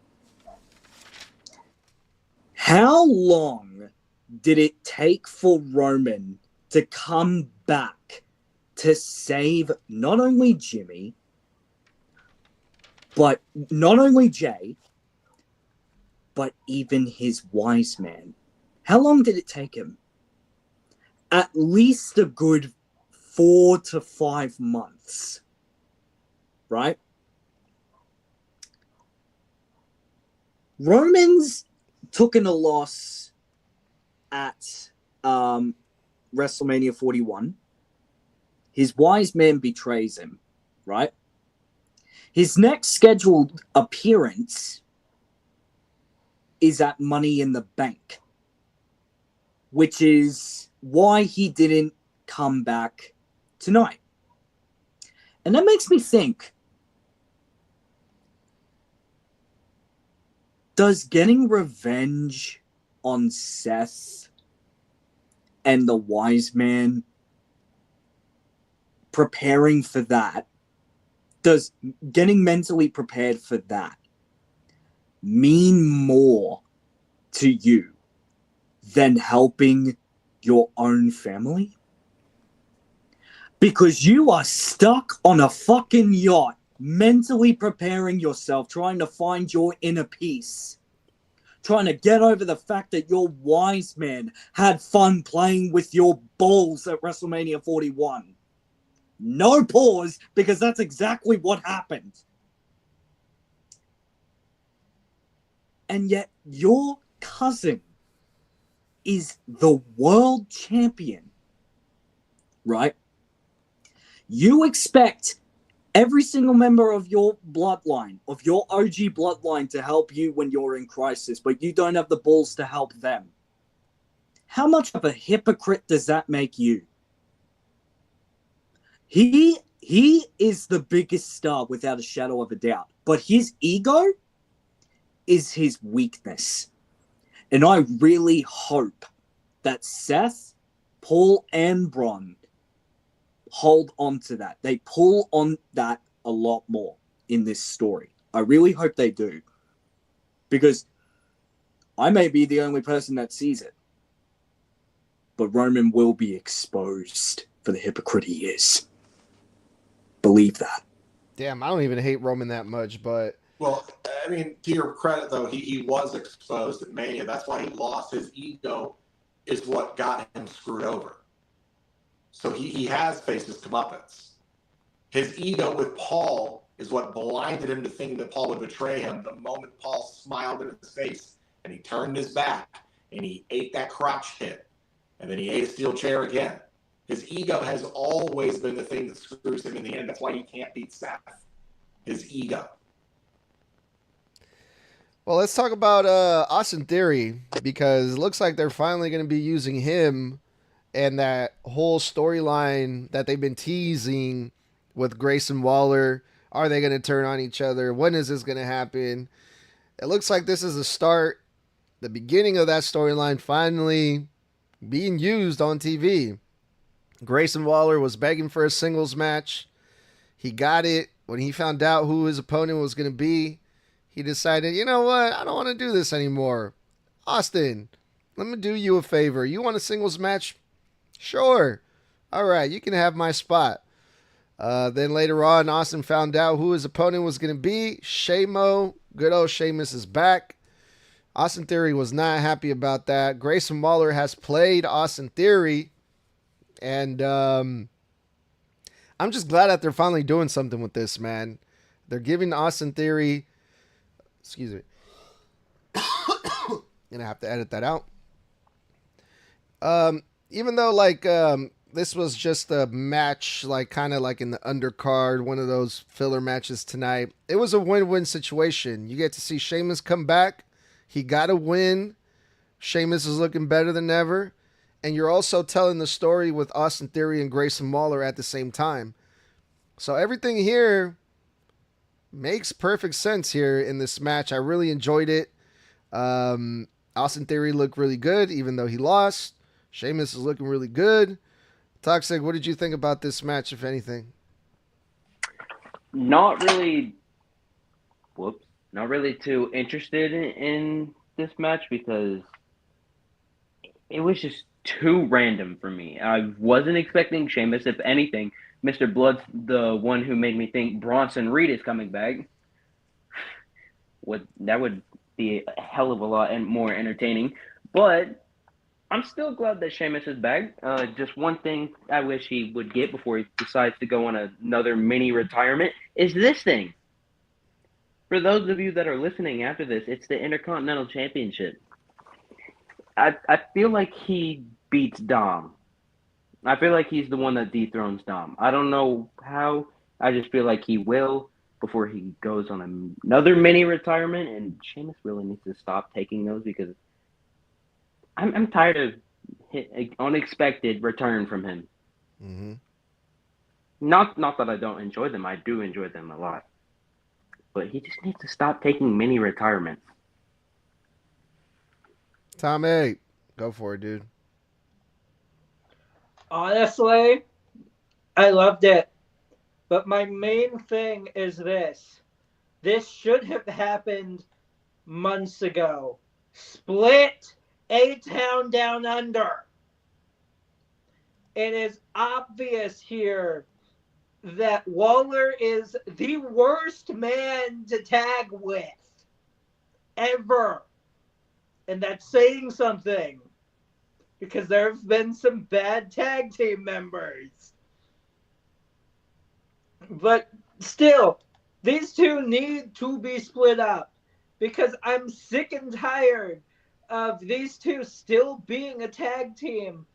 How long did it take for Roman to come back to save not only Jimmy, but not only Jay, but even his wise man? How long did it take him? At least a good 4 to 5 months. right? Roman's took in a loss at WrestleMania 41. His wise man betrays him, right? His next scheduled appearance is at Money in the Bank, which is why he didn't come back tonight. And that makes me think, does getting revenge on Seth and the wise man, preparing for that, does getting mentally prepared for that mean more to you than helping your own family? Because you are stuck on a fucking yacht, mentally preparing yourself, trying to find your inner peace, trying to get over the fact that your wise man had fun playing with your balls at WrestleMania 41. No pause, because that's exactly what happened. And yet your cousin is the world champion, right? You expect every single member of your bloodline, of your OG bloodline, to help you when you're in crisis, but you don't have the balls to help them. How much of a hypocrite does that make you? He is the biggest star without a shadow of a doubt, but his ego is his weakness. And I really hope that Seth, Paul, and Braun hold on to that. They pull on that a lot more in this story. I really hope they do. Because I may be the only person that sees it. But Roman will be exposed for the hypocrite he is. Believe that. Damn, I don't even hate Roman that much, but... Well, I mean, to your credit, though, he was exposed at Mania. That's why he lost. His ego is what got him screwed over. So he has faced his comeuppance. His ego with Paul is what blinded him to think that Paul would betray him the moment Paul smiled in his face and he turned his back and he ate that crotch hit. And then he ate a steel chair again. His ego has always been the thing that screws him in the end. That's why he can't beat Seth. His ego. Well, let's talk about Austin Theory, because it looks like they're finally going to be using him and that whole storyline that they've been teasing with Grayson Waller. Are they going to turn on each other? When is this going to happen? It looks like this is the start, the beginning of that storyline finally being used on TV. Grayson Waller was begging for a singles match. He got it. When he found out who his opponent was going to be, he decided, you know what? I don't want to do this anymore. Austin, let me do you a favor. You want a singles match? Sure. All right, you can have my spot. Then later on, Austin found out who his opponent was going to be. Shamo. Good old Sheamus is back. Austin Theory was not happy about that. Grayson Waller has played Austin Theory. And I'm just glad that they're finally doing something with this, man. They're giving Austin Theory... Excuse me. Gonna have to edit that out. Even though, this was just a match, kind of like in the undercard, one of those filler matches tonight, it was a win-win situation. You get to see Sheamus come back. He got a win. Sheamus is looking better than ever. And you're also telling the story with Austin Theory and Grayson Waller at the same time. So everything here makes perfect sense here in this match. I really enjoyed it. Austin Theory looked really good, even though he lost. Sheamus is looking really good. Toxic, what did you think about this match, if anything? Not really too interested in this match because it was just too random for me. I wasn't expecting Sheamus. If anything, Mr. Bludd's the one who made me think Bronson Reed is coming back. That would be a hell of a lot and more entertaining. But I'm still glad that Sheamus is back. Just one thing I wish he would get before he decides to go on another mini retirement is this thing. For those of you that are listening after this, it's the Intercontinental Championship. I feel like he beats Dom. I feel like he's the one that dethrones Dom. I don't know how. I just feel like he will before he goes on another mini retirement. And Sheamus really needs to stop taking those because I'm tired of unexpected return from him. Mm-hmm. Not that I don't enjoy them. I do enjoy them a lot. But he just needs to stop taking mini retirements. Tommy, go for it, dude. Honestly, I loved it. But my main thing is this. This should have happened months ago. Split A-Town Down Under. It is obvious here that Waller is the worst man to tag with ever. And that's saying something. Because there have been some bad tag team members. But still, these two need to be split up. Because I'm sick and tired of these two still being a tag team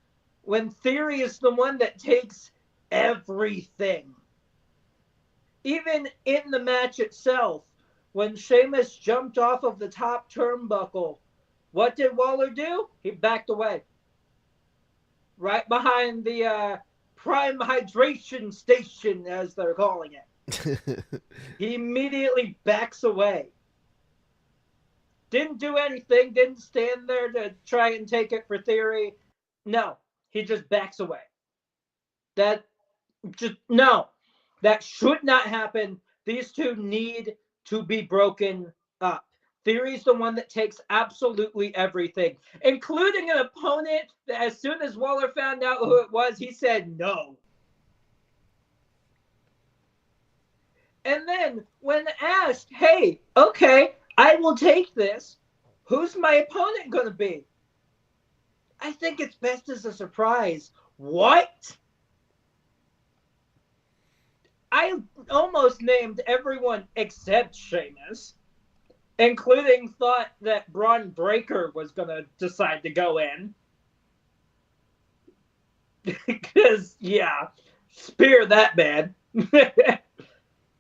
when Theory is the one that takes everything. Even in the match itself, when Sheamus jumped off of the top turnbuckle, what did Waller do? He backed away. Right behind the prime hydration station, as they're calling it. He immediately backs away. Didn't do anything, didn't stand there to try and take it for Theory. No, he just backs away. That should not happen. These two need to be broken up. Theory's the one that takes absolutely everything, including an opponent that as soon as Waller found out who it was, he said no. And then when asked, hey, okay, I will take this, who's my opponent going to be? I think it's best as a surprise. What? I almost named everyone except Sheamus, including thought that Braun Breaker was going to decide to go in. Because, yeah, spear that man.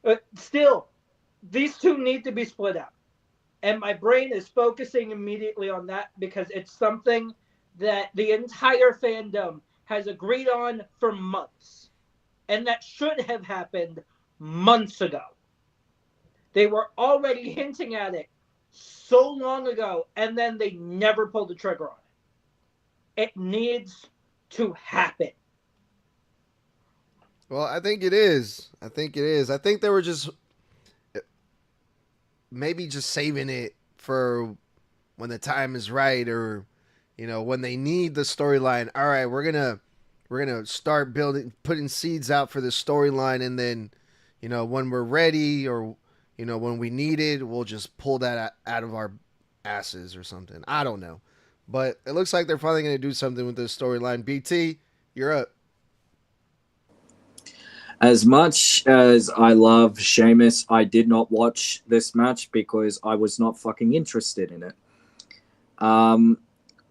But still, these two need to be split up. And my brain is focusing immediately on that because it's something that the entire fandom has agreed on for months. And that should have happened months ago. They were already hinting at it so long ago, and then they never pulled the trigger on it. It needs to happen. Well, I think it is. I think they were just maybe just saving it for when the time is right, or when they need the storyline. All right, we're gonna start putting seeds out for the storyline, and then when we're ready, or when we need it, we'll just pull that out of our asses or something. I don't know, but it looks like they're finally gonna do something with this storyline. BT, you're up. As much as I love Sheamus, I did not watch this match because I was not fucking interested in it.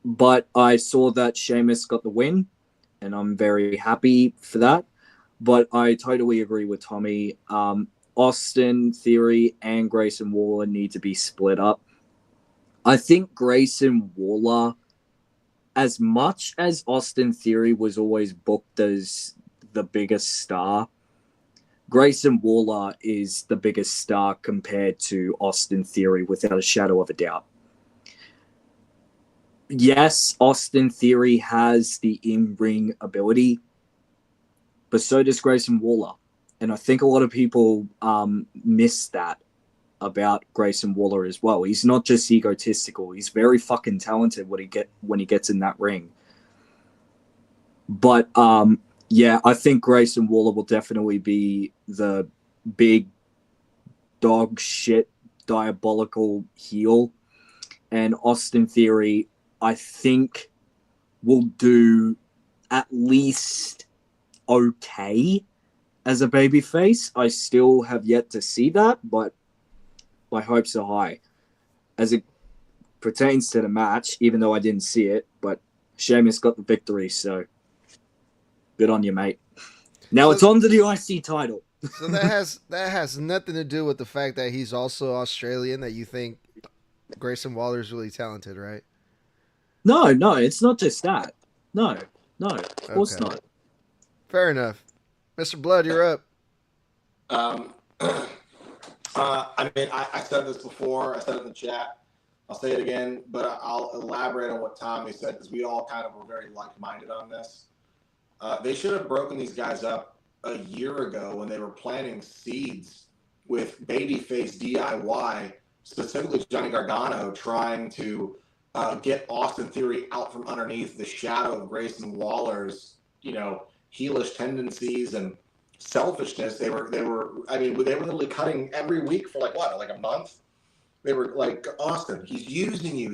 But I saw that Sheamus got the win, and I'm very happy for that. But I totally agree with Tommy. Austin Theory and Grayson Waller need to be split up. I think Grayson Waller, as much as Austin Theory was always booked as the biggest star, Grayson Waller is the biggest star compared to Austin Theory, without a shadow of a doubt. Yes, Austin Theory has the in-ring ability, but so does Grayson Waller. And I think a lot of people miss that about Grayson Waller as well. He's not just egotistical. He's very fucking talented when he gets in that ring. But yeah, I think Grayson Waller will definitely be the big dog shit diabolical heel. And Austin Theory, I think, will do at least okay as a babyface. I still have yet to see that, but my hopes are high. As it pertains to the match, even though I didn't see it, but Sheamus got the victory, so good on you, mate. Now it's on to the IC title. So that has nothing to do with the fact that he's also Australian, that you think Grayson Waller is really talented, right? No, it's not just that. No, of course not. Fair enough. Mr. Bludd, you're up. I mean, I said this before. I said it in the chat. I'll say it again, but I'll elaborate on what Tommy said because we all kind of were very like-minded on this. They should have broken these guys up a year ago when they were planting seeds with babyface DIY, specifically Johnny Gargano, trying to get Austin Theory out from underneath the shadow of Grayson Waller's, heelish tendencies and selfishness. They were literally cutting every week for like a month. They were like, Austin, he's using you.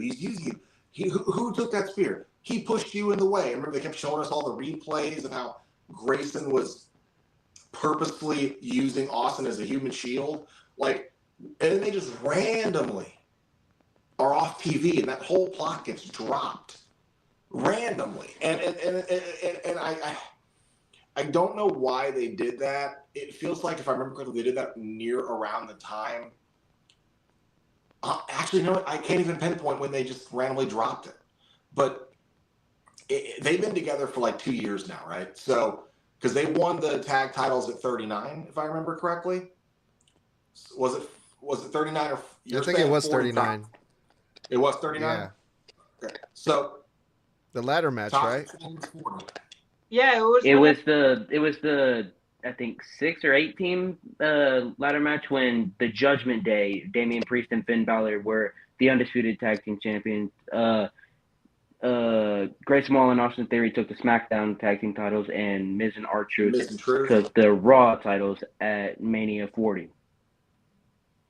Who took that spear? He pushed you in the way. Remember, they kept showing us all the replays of how Grayson was purposefully using Austin as a human shield. And then they just randomly are off TV, and that whole plot gets dropped randomly. And I don't know why they did that. It feels like, if I remember correctly, they did that near around the time. Actually, no, I can't even pinpoint when they just randomly dropped it. But they've been together for like 2 years now, right? So, because they won the tag titles at 39, if I remember correctly. Was it 39 or? I think it was 39. It was 39. Yeah. Okay. So the ladder match, right? Yeah, it was the I think 6 or 8 team ladder match when the Judgment Day, Damian Priest and Finn Balor were the undisputed tag team champions. Grayson Waller and Austin Theory took the SmackDown tag team titles, and Miz and R-Truth took the Raw titles at Mania 40.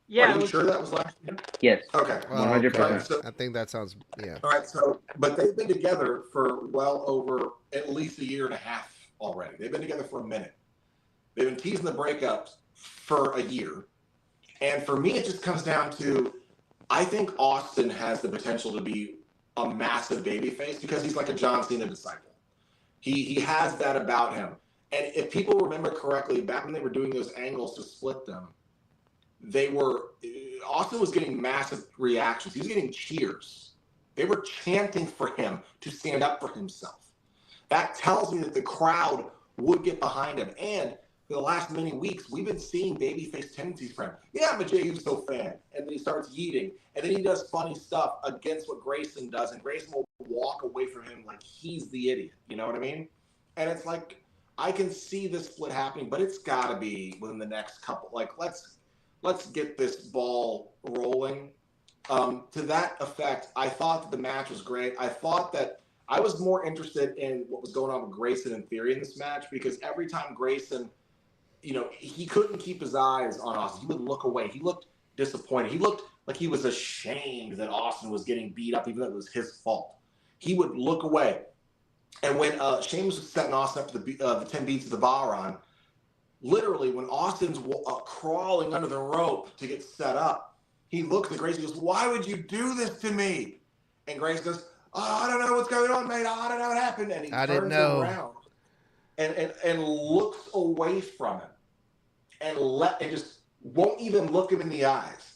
Yeah, Are you sure that was last year? Yes. Okay. 100%. Right, so, I think that sounds, yeah. All right. So, but they've been together for well over at least a year and a half already. They've been together for a minute. They've been teasing the breakups for a year. And for me, it just comes down to, I think Austin has the potential to be a massive babyface because he's like a John Cena disciple. He has that about him. And if people remember correctly, back when they were doing those angles to split them, Austin was getting massive reactions. He was getting cheers. They were chanting for him to stand up for himself. That tells me that the crowd would get behind him. And for the last many weeks, we've been seeing babyface tendencies from him. Yeah, I'm a Jey Uso fan. And then he starts yeeting. And then he does funny stuff against what Grayson does. And Grayson will walk away from him like he's the idiot. You know what I mean? And it's like, I can see this split happening, but it's got to be within the next couple. Like, let's get this ball rolling. To that effect, I thought that the match was great. I thought that I was more interested in what was going on with Grayson and Theory in this match, because every time Grayson, he couldn't keep his eyes on Austin. He would look away. He looked disappointed. He looked like he was ashamed that Austin was getting beat up, even though it was his fault. He would look away. And when Sheamus was setting Austin up to the 10 beats of the Baron, literally when Austin's crawling under the rope to get set up, he looks at Grace and goes, "Why would you do this to me?" And Grace goes, "Oh, I don't know what's going on, mate. I don't know what happened." And he turns around and looks away from him and just won't even look him in the eyes.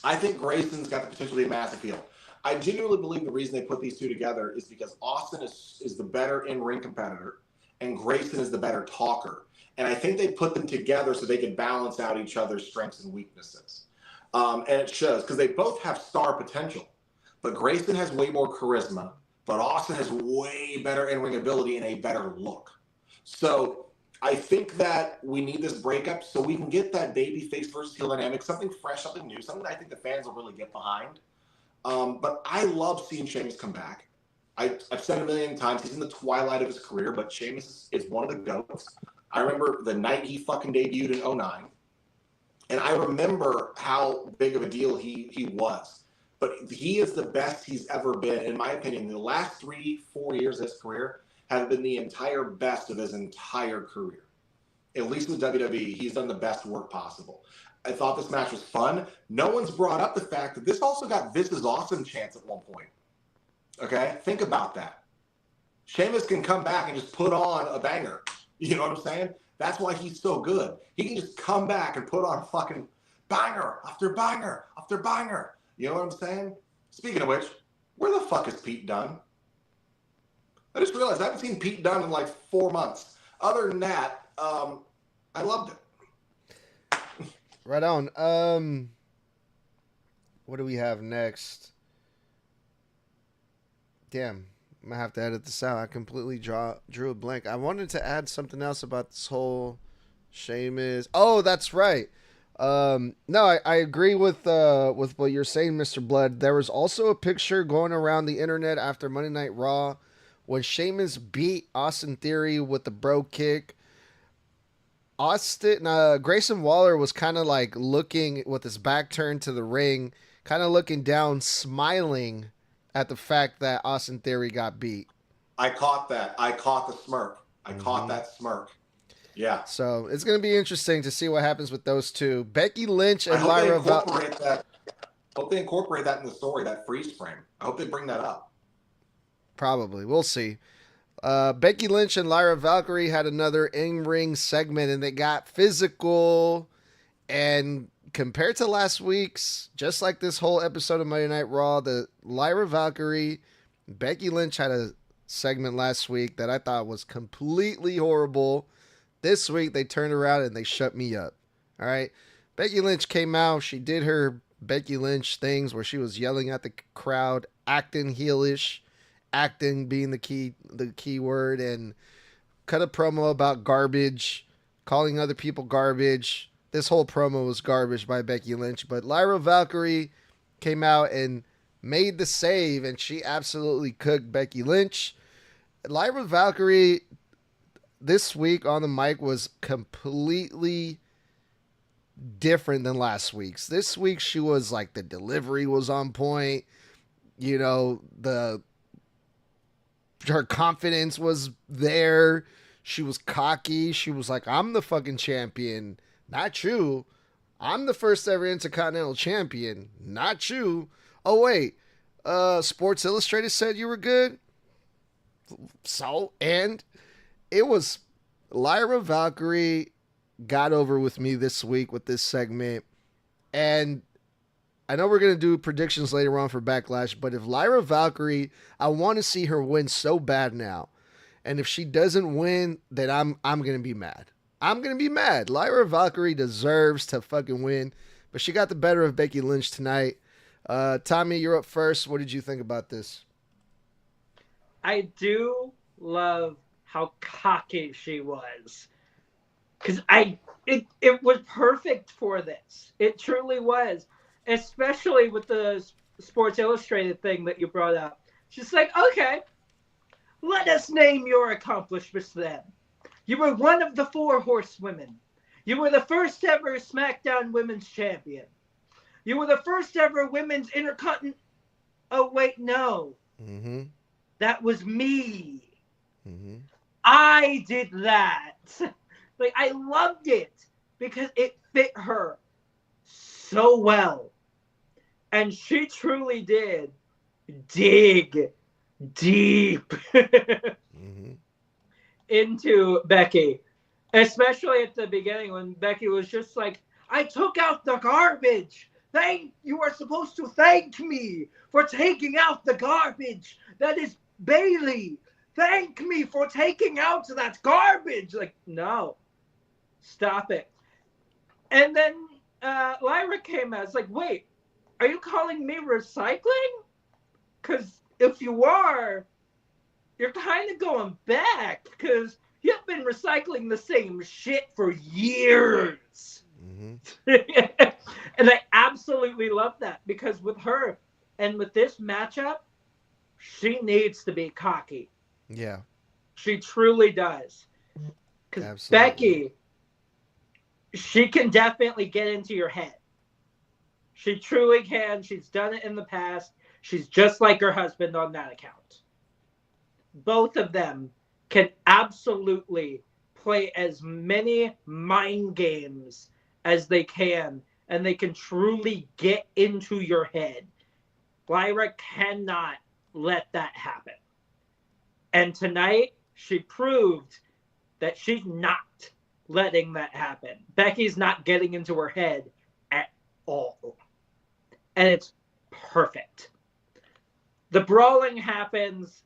I think Grayson's got the potential to be a massive heel. I genuinely believe the reason they put these two together is because Austin is the better in-ring competitor and Grayson is the better talker. And I think they put them together so they can balance out each other's strengths and weaknesses. And it shows because they both have star potential. But Grayson has way more charisma, but Austin has way better in-ring ability and a better look. So I think that we need this breakup so we can get that babyface versus heel dynamic, something fresh, something new, something that I think the fans will really get behind. But I love seeing Sheamus come back. I've said it a million times, he's in the twilight of his career, but Sheamus is one of the GOATs. I remember the night he fucking debuted in 2009. And I remember how big of a deal he was. but he is the best he's ever been, in my opinion. The last 3-4 years of his career have been the entire best of his entire career. At least with WWE, he's done the best work possible. I thought this match was fun. No one's brought up the fact that this also got Vince's awesome chance at one point. Okay? Think about that. Sheamus can come back and just put on a banger. You know what I'm saying? That's why he's so good. He can just come back and put on fucking banger after banger after banger. You know what I'm saying? Speaking of which, where the fuck is Pete Dunne? I just realized I haven't seen Pete Dunne in like 4 months. Other than that, I loved it. Right on. What do we have next? Damn, I'm gonna have to edit this out. I completely drew a blank. I wanted to add something else about this whole Sheamus. Oh, that's right. No, I agree with what you're saying, Mr. Bludd. There was also a picture going around the internet after Monday Night Raw when Sheamus beat Austin Theory with the bro kick. Grayson Waller was kind of like looking with his back turned to the ring, kind of looking down, smiling at the fact that Austin Theory got beat. I caught that. I caught the smirk. I caught that smirk. Yeah. So it's going to be interesting to see what happens with those two. Becky Lynch and I hope Lyra they incorporate that in the story, that freeze frame. I hope they bring that up. Probably. We'll see. Becky Lynch and Lyra Valkyrie had another in-ring segment, and they got physical. And compared to last week's, just like this whole episode of Monday Night Raw, the Lyra Valkyrie, Becky Lynch had a segment last week that I thought was completely horrible. This week, they turned around and they shut me up. All right. Becky Lynch came out. She did her Becky Lynch things where she was yelling at the crowd, acting heelish, acting being the key word, and cut a promo about garbage, calling other people garbage. This whole promo was garbage by Becky Lynch, but Lyra Valkyrie came out and made the save, and she absolutely cooked Becky Lynch. Lyra Valkyrie this week on the mic was completely different than last week's. This week she was like, the delivery was on point. You know, her confidence was there. She was cocky. She was like, I'm the fucking champion. Not true. I'm the first ever Intercontinental Champion. Not true. Oh, wait. Sports Illustrated said you were good. So, and it was Lyra Valkyrie got over with me this week with this segment. And I know we're going to do predictions later on for Backlash, but if Lyra Valkyrie, I want to see her win so bad now. And if she doesn't win, then I'm going to be mad. I'm going to be mad. Lyra Valkyrie deserves to fucking win, but she got the better of Becky Lynch tonight. Tommy, you're up first. What did you think about this? I do love how cocky she was. Because it was perfect for this. It truly was. Especially with the Sports Illustrated thing that you brought up. She's like, okay, let us name your accomplishments then. You were one of the 4 horsewomen. You were the first ever SmackDown Women's Champion. You were the first ever Women's Intercontinental. Oh, wait, no. Mm-hmm. That was me. Mm-hmm. I did that. Like, I loved it because it fit her so well. And she truly did dig deep Mm-hmm. into Becky. Especially at the beginning when Becky was just like, I took out the garbage. You are supposed to thank me for taking out the garbage. That is Bailey. Thank me for taking out that garbage. Like, no. Stop it. And then Lyra came out. It's like, wait, are you calling me recycling? Because if you are, you're kind of going back. Because you've been recycling the same shit for years. Mm-hmm. And I absolutely love that. Because with her and with this matchup, she needs to be cocky. Yeah. She truly does. Because Becky, she can definitely get into your head. She truly can. She's done it in the past. She's just like her husband on that account. Both of them can absolutely play as many mind games as they can, and they can truly get into your head. Lyra cannot let that happen. And tonight, she proved that she's not letting that happen. Becky's not getting into her head at all. And it's perfect. The brawling happens.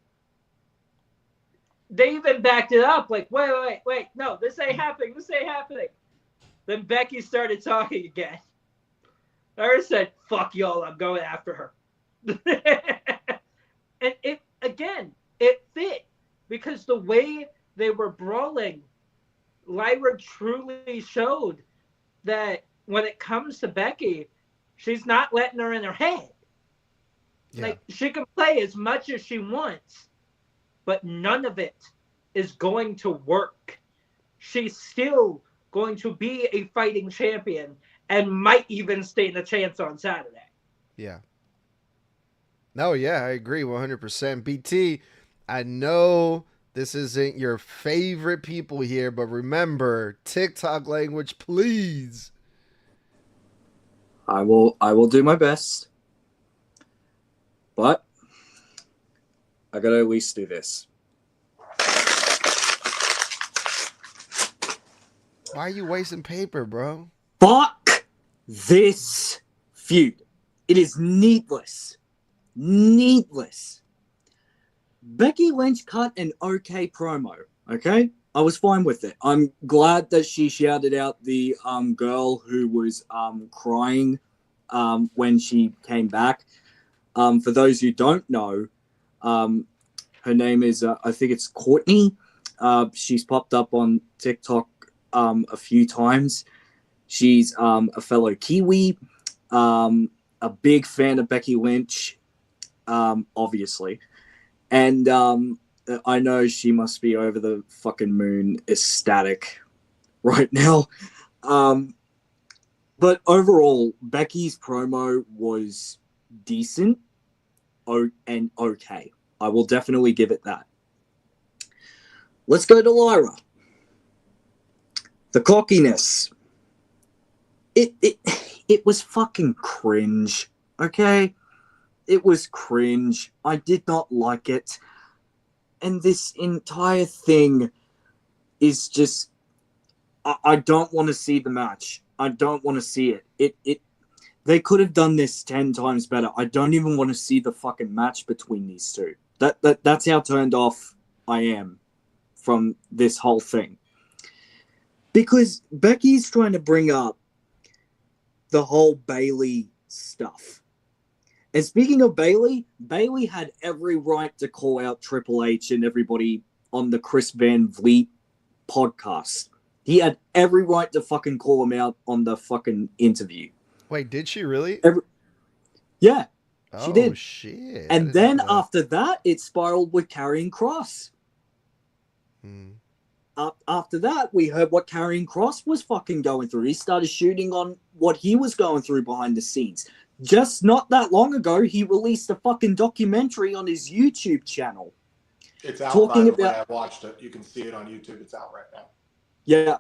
They even backed it up. Like, wait. No, this ain't happening. Then Becky started talking again. I said, fuck y'all, I'm going after her. And it fit. Because the way they were brawling, Lyra truly showed that when it comes to Becky, she's not letting her in her head. Yeah. Like, she can play as much as she wants, but none of it is going to work. She's still going to be a fighting champion and might even stand a chance on Saturday. Yeah. No, yeah, I agree 100%. BT, I know this isn't your favorite people here, but remember, TikTok language, please. I will do my best. But I gotta at least do this. Why are you wasting paper, bro? Fuck this feud. It is needless. Needless. Becky Lynch cut an okay promo, okay? I was fine with it. I'm glad that she shouted out the girl who was crying when she came back. For those who don't know, her name is, I think it's Courtney. She's popped up on TikTok a few times. She's a fellow Kiwi, a big fan of Becky Lynch, obviously. And I know she must be over the fucking moon ecstatic right now. But overall, Becky's promo was decent and okay. I will definitely give it that. Let's go to Lyra. The cockiness. It was fucking cringe, okay? It was cringe. I did not like it. And this entire thing is just... I don't want to see the match. I don't want to see it. They could have done this 10 times better. I don't even want to see the fucking match between these two. That's how turned off I am from this whole thing. Because Becky's trying to bring up the whole Bayley stuff. And speaking of Bayley had every right to call out Triple H and everybody on the Chris Van Vliet podcast. He had every right to fucking call him out on the fucking interview. Wait, did she really? Yeah, she did. Oh, shit. And then after that, it spiraled with Karrion Kross. After that, we heard what Karrion Kross was fucking going through. He started shooting on what he was going through behind the scenes. Just not that long ago, he released a fucking documentary on his YouTube channel. It's out, by the way. I watched it. You can see it on YouTube. It's out right now. Yeah.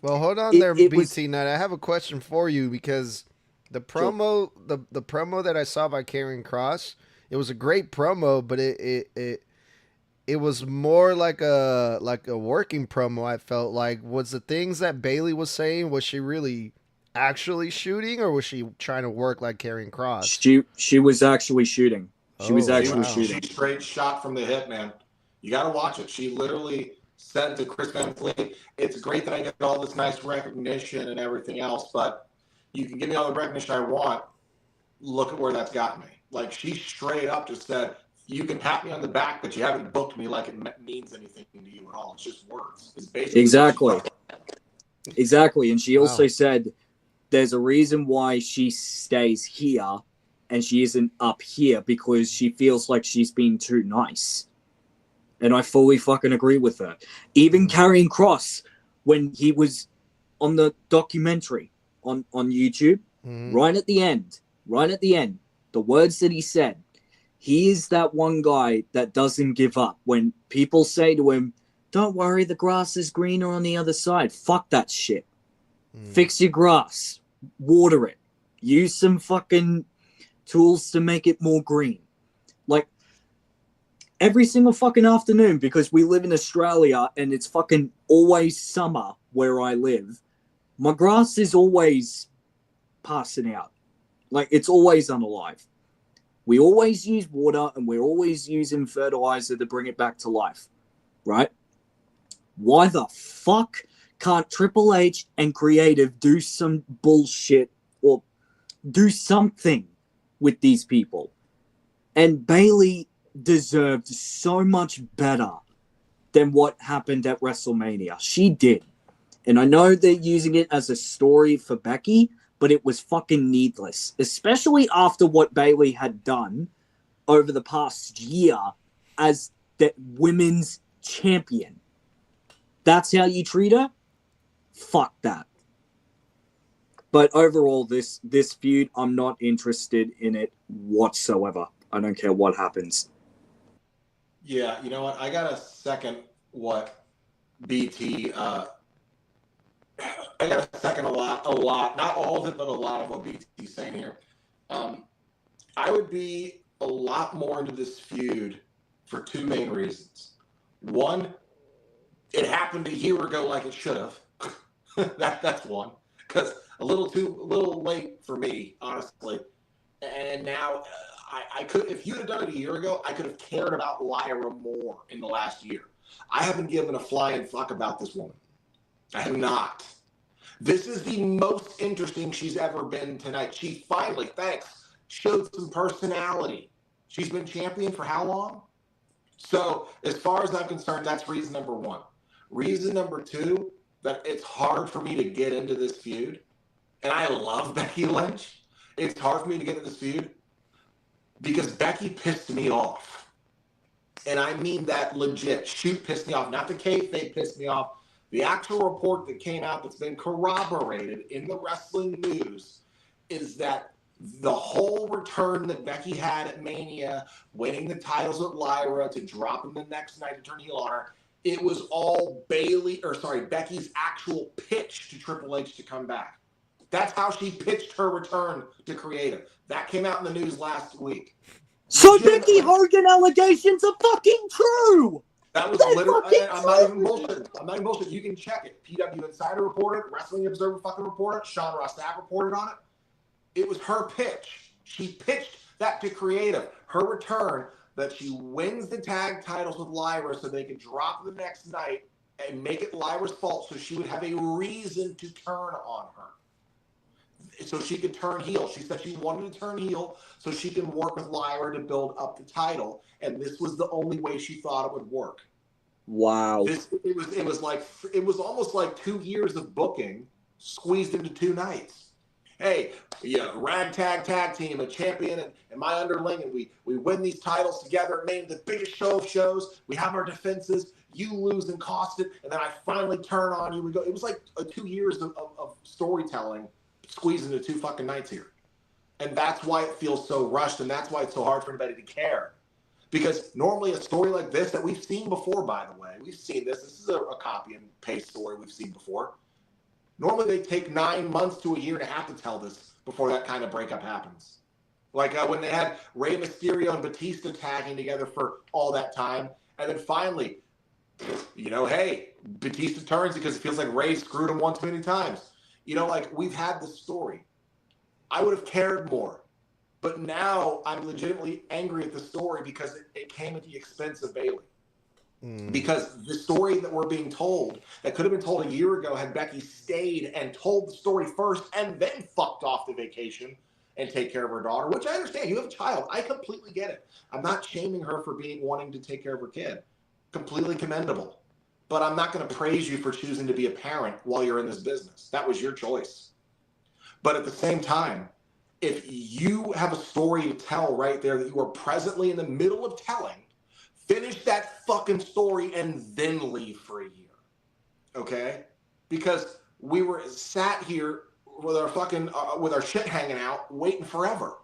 Well, hold on there, BT Knight. I have a question for you because the promo, sure. the promo that I saw by Karrion Kross, it was a great promo, but it was more like a working promo. I felt like was the things that Bayley was saying, was she really actually shooting, or was she trying to work like Karrion Kross? She was actually shooting. Shooting. She straight shot from the hip, man. You got to watch it. She literally said to Chris Van Vliet, "It's great that I get all this nice recognition and everything else, but you can give me all the recognition I want. Look at where that's got me." Like, she straight up just said, "You can pat me on the back, but you haven't booked me like it means anything to you at all. It's just words." It's basically exactly. And she also said, "There's a reason why she stays here and she isn't up here, because she feels like she's being too nice." And I fully fucking agree with her. Even Karrion Kross, when he was on the documentary on YouTube, Right at the end, the words that he said, he is that one guy that doesn't give up. When people say to him, don't worry, the grass is greener on the other side. Fuck that shit. Fix your grass. Water it. Use some fucking tools to make it more green. Like, every single fucking afternoon, because we live in Australia and it's fucking always summer where I live, my grass is always passing out. Like, it's always unalive. We always use water and we're always using fertilizer to bring it back to life, right? Why the fuck can't Triple H and Creative do some bullshit or do something with these people? And Bayley deserved so much better than what happened at WrestleMania. She did. And I know they're using it as a story for Becky, but it was fucking needless, especially after what Bayley had done over the past year as the women's champion. That's how you treat her? Fuck that. But overall, this feud, I'm not interested in it whatsoever. I don't care what happens. Yeah, you know what? I got to second what BT. I got to second a lot. Not all of it, but a lot of what BT's saying here. I would be a lot more into this feud for two main reasons. One, it happened a year ago like it should have. That's one. Because a little late for me, honestly. And now I could, if you'd have done it a year ago, I could have cared about Lyra more in the last year. I haven't given a flying fuck about this woman. I have not. This is the most interesting she's ever been tonight. She finally, showed some personality. She's been champion for how long? So as far as I'm concerned, that's reason number one. Reason number two, that it's hard for me to get into this feud. And I love Becky Lynch. It's hard for me to get into this feud because Becky pissed me off. And I mean that legit. Shoot pissed me off. Not the kayfabe pissed me off. The actual report that came out that's been corroborated in the wrestling news is that the whole return that Becky had at Mania, winning the titles with Lyra to drop them the next night to turn heel on her, it was all Becky's actual pitch to Triple H to come back. That's how she pitched her return to Creative. That came out in the news last week. So Becky Hogan allegations are fucking true! That was literally, I'm not even bullshitting. You can check it. PW Insider reported, Wrestling Observer fucking reported, Sean Ross Sapp reported on it. It was her pitch. She pitched that to Creative. Her return, that she wins the tag titles with Lyra so they could drop the next night and make it Lyra's fault so she would have a reason to turn on her. So she could turn heel. She said she wanted to turn heel so she can work with Lyra to build up the title. And this was the only way she thought it would work. Wow. It was almost like 2 years of booking squeezed into 2 nights. Hey, yeah, ragtag tag team, a champion and my underling, and we win these titles together, named the biggest show of shows. We have our defenses. You lose and cost it, and then I finally turn on you. We go. It was like 2 years of storytelling squeezed into 2 fucking nights here. And that's why it feels so rushed, and that's why it's so hard for anybody to care. Because normally a story like this that we've seen before, by the way, we've seen this. This is a copy and paste story we've seen before. Normally they take 9 months to a year and a half to tell this before that kind of breakup happens. Like when they had Rey Mysterio and Batista tagging together for all that time. And then finally, hey, Batista turns because it feels like Rey screwed him one too many times. We've had this story. I would have cared more. But now I'm legitimately angry at the story because it came at the expense of Bayley. Because the story that we're being told, that could have been told a year ago had Becky stayed and told the story first and then fucked off the vacation and take care of her daughter, which I understand. You have a child. I completely get it. I'm not shaming her for wanting to take care of her kid. Completely commendable. But I'm not going to praise you for choosing to be a parent while you're in this business. That was your choice. But at the same time, if you have a story to tell right there that you are presently in the middle of telling, finish that fucking story and then leave for a year. Okay? Because we were sat here with our shit hanging out, waiting forever.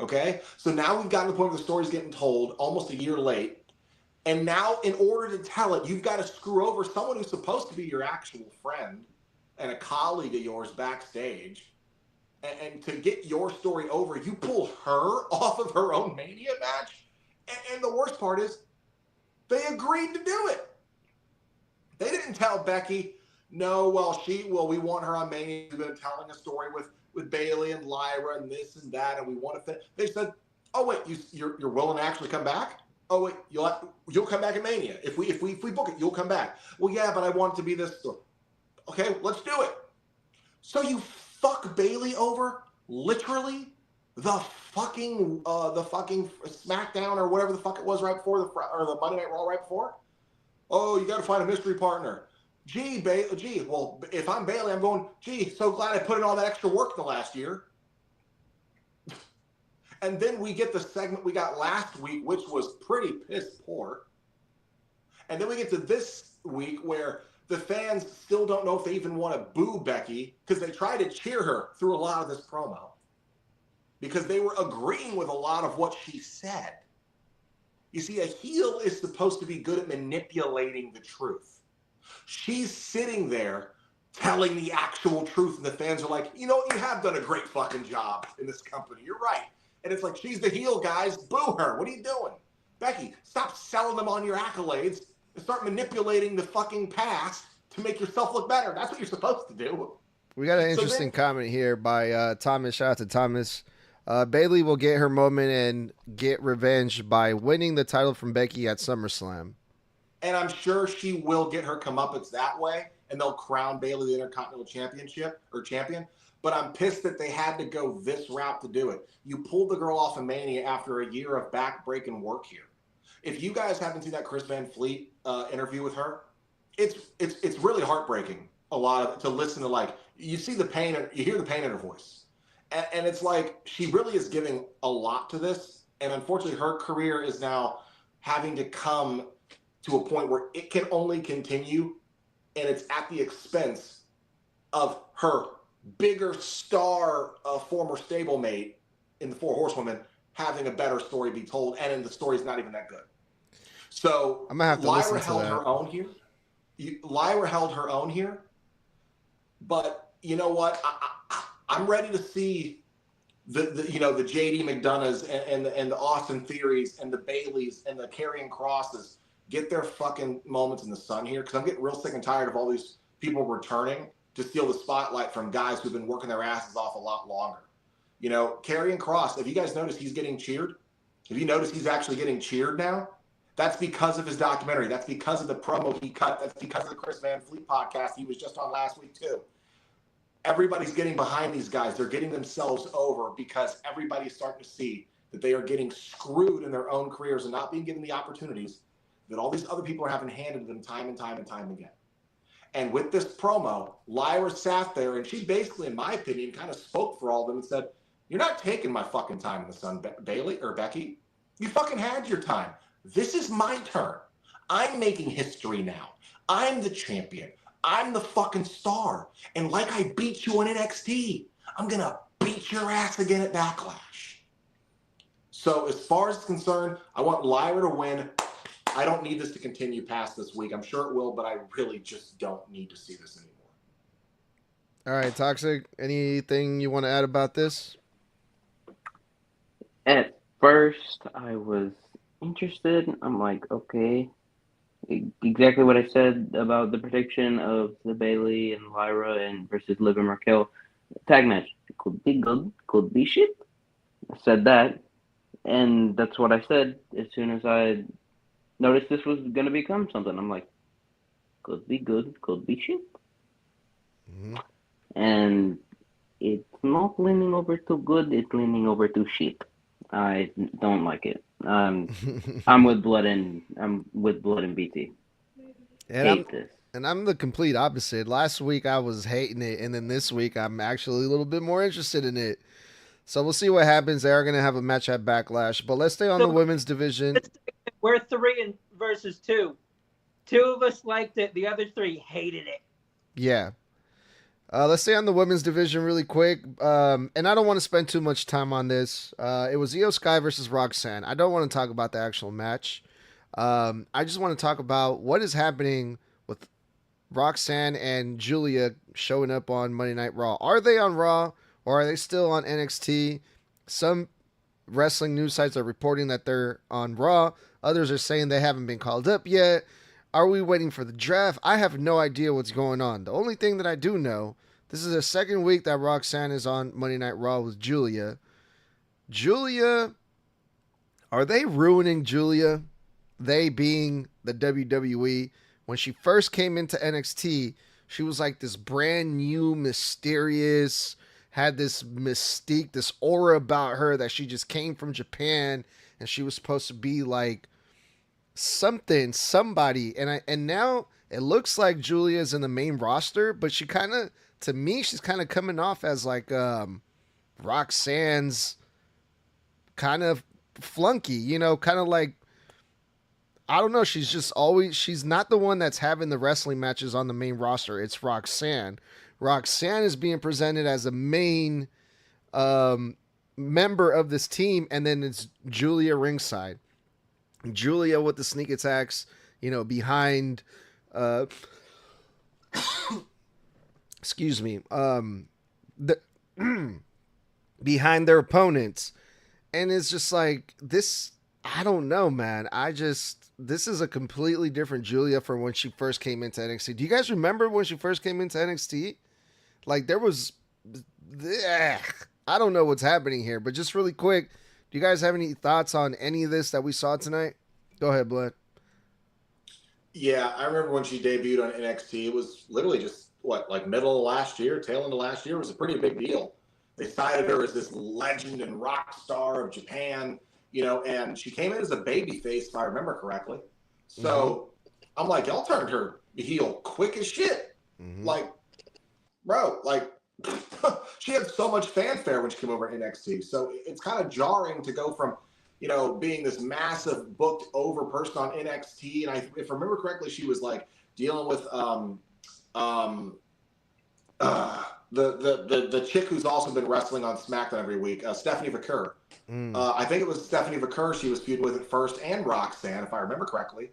Okay, so now we've gotten to the point where the story's getting told almost a year late. And now, in order to tell it, you've got to screw over someone who's supposed to be your actual friend and a colleague of yours backstage. And to get your story over, you pull her off of her own Mania match. And the worst part is, they agreed to do it. They didn't tell Becky, no, we want her on Mania. We've been telling a story with Bayley and Lyra and this and that, and we want to. They said, oh wait, you're willing to actually come back? Oh wait, you'll come back in Mania. If we book it, you'll come back. Well, yeah, but I want it to be this story. Okay, let's do it. So you fuck Bayley over, literally, the fucking SmackDown or whatever the fuck it was right before the Monday Night Raw right before. Oh, you got to find a mystery partner. Well, if I'm Bayley, I'm going, so glad I put in all that extra work the last year. And then we get the segment we got last week, which was pretty piss poor. And then we get to this week where the fans still don't know if they even want to boo Becky because they try to cheer her through a lot of this promo because they were agreeing with a lot of what she said. You see, a heel is supposed to be good at manipulating the truth. She's sitting there telling the actual truth, and the fans are like, you have done a great fucking job in this company. You're right. And it's like, she's the heel, guys. Boo her. What are you doing? Becky, stop selling them on your accolades and start manipulating the fucking past to make yourself look better. That's what you're supposed to do. We got an interesting comment here by Thomas. Shout out to Thomas. Bayley will get her moment and get revenge by winning the title from Becky at SummerSlam. And I'm sure she will get her comeuppance that way, and they'll crown Bayley the Intercontinental champion. But I'm pissed that they had to go this route to do it. You pulled the girl off of Mania after a year of back-breaking work here. If you guys haven't seen that Chris Van Fleet interview with her, it's really heartbreaking. A lot of to listen to, like, you see the pain, you hear the pain in her voice, and it's like she really is giving a lot to this. And unfortunately, her career is now having to come to a point where it can only continue, and it's at the expense of her bigger star, former stablemate in the Four Horsewomen having a better story be told, and the story's not even that good. So I'm gonna have to Lyra listen to held that. her own here. Lyra held her own here, but you know what? I'm ready to see the JD McDonoughs and the Austin Theories and the Baileys and the Karrion Crosses get their fucking moments in the sun here, because I'm getting real sick and tired of all these people returning to steal the spotlight from guys who've been working their asses off a lot longer. Karrion Kross, have you guys noticed he's getting cheered? Have you noticed he's actually getting cheered now? That's because of his documentary. That's because of the promo he cut. That's because of the Chris Van Fleet podcast he was just on last week too. Everybody's getting behind these guys. They're getting themselves over because everybody's starting to see that they are getting screwed in their own careers and not being given the opportunities that all these other people are having handed to them time and time and time again. And with this promo, Lyra sat there and she basically, in my opinion, kind of spoke for all of them and said, you're not taking my fucking time in the sun, Bayley or Becky. You fucking had your time. This is my turn. I'm making history now. I'm the champion. I'm the fucking star. And like I beat you in NXT, I'm going to beat your ass again at Backlash. So as far as it's concerned, I want Lyra to win. I don't need this to continue past this week. I'm sure it will, but I really just don't need to see this anymore. All right, Toxic, anything you want to add about this? At first, I was interested. I'm like, okay, exactly what I said about the prediction of the Bayley and Lyra and versus Liv and Raquel tag match. It could be good, could be shit. I said that, and that's what I said as soon as I noticed this was going to become something. I'm like, could be good, could be shit. Mm-hmm. And it's not leaning over too good, it's leaning over too shit. I don't like it. I'm with Bludd and BT. And I'm the complete opposite. Last week I was hating it, and then this week I'm actually a little bit more interested in it. So we'll see what happens. They are going to have a match at Backlash, but let's stay on the women's division. We're 3 versus 2. 2 of us liked it. The other 3 hated it. Yeah. Let's stay on the women's division really quick. And I don't want to spend too much time on this. It was Io Sky versus Roxanne. I don't want to talk about the actual match. I just want to talk about what is happening with Roxanne and Julia showing up on Monday Night Raw. Are they on Raw or are they still on NXT? Some wrestling news sites are reporting that they're on Raw. Others are saying they haven't been called up yet. Are we waiting for the draft? I have no idea what's going on. The only thing that I do know, this is the second week that Roxanne is on Monday Night Raw with Julia. Julia, are they ruining Julia? They being the WWE. When she first came into NXT, she was like this brand new, mysterious, had this mystique, this aura about her that she just came from Japan and she was supposed to be like somebody. And now it looks like Julia's in the main roster, but she kind of, to me, she's kind of coming off as like Roxanne's kind of flunky, you know, kind of like, I don't know. She's just always, she's not the one that's having the wrestling matches on the main roster. It's Roxanne. Roxanne is being presented as a main member of this team. And then it's Julia ringside. Julia with the sneak attacks, you know, behind, excuse me, behind their opponents. And it's just like this, I don't know, man. This is a completely different Julia from when she first came into NXT. Do you guys remember when she first came into NXT? Like there was, I don't know what's happening here, but just really quick, do you guys have any thoughts on any of this that we saw tonight? Go ahead, Bludd. Yeah, I remember when she debuted on NXT. It was literally just like middle of last year, tail end of last year. It was a pretty big deal. They cited her as this legend and rock star of Japan. You know, and she came in as a baby face, if I remember correctly. So I'm like, y'all turned her heel quick as shit. Like, bro, like she had so much fanfare when she came over to NXT. So it's kind of jarring to go from, you know, being this massive booked over person on NXT. And if I remember correctly, she was like dealing with the chick who's also been wrestling on SmackDown every week, Stephanie Vaquer. I think it was Stephanie Vaquer she was feuding with at first, and Roxanne, if I remember correctly.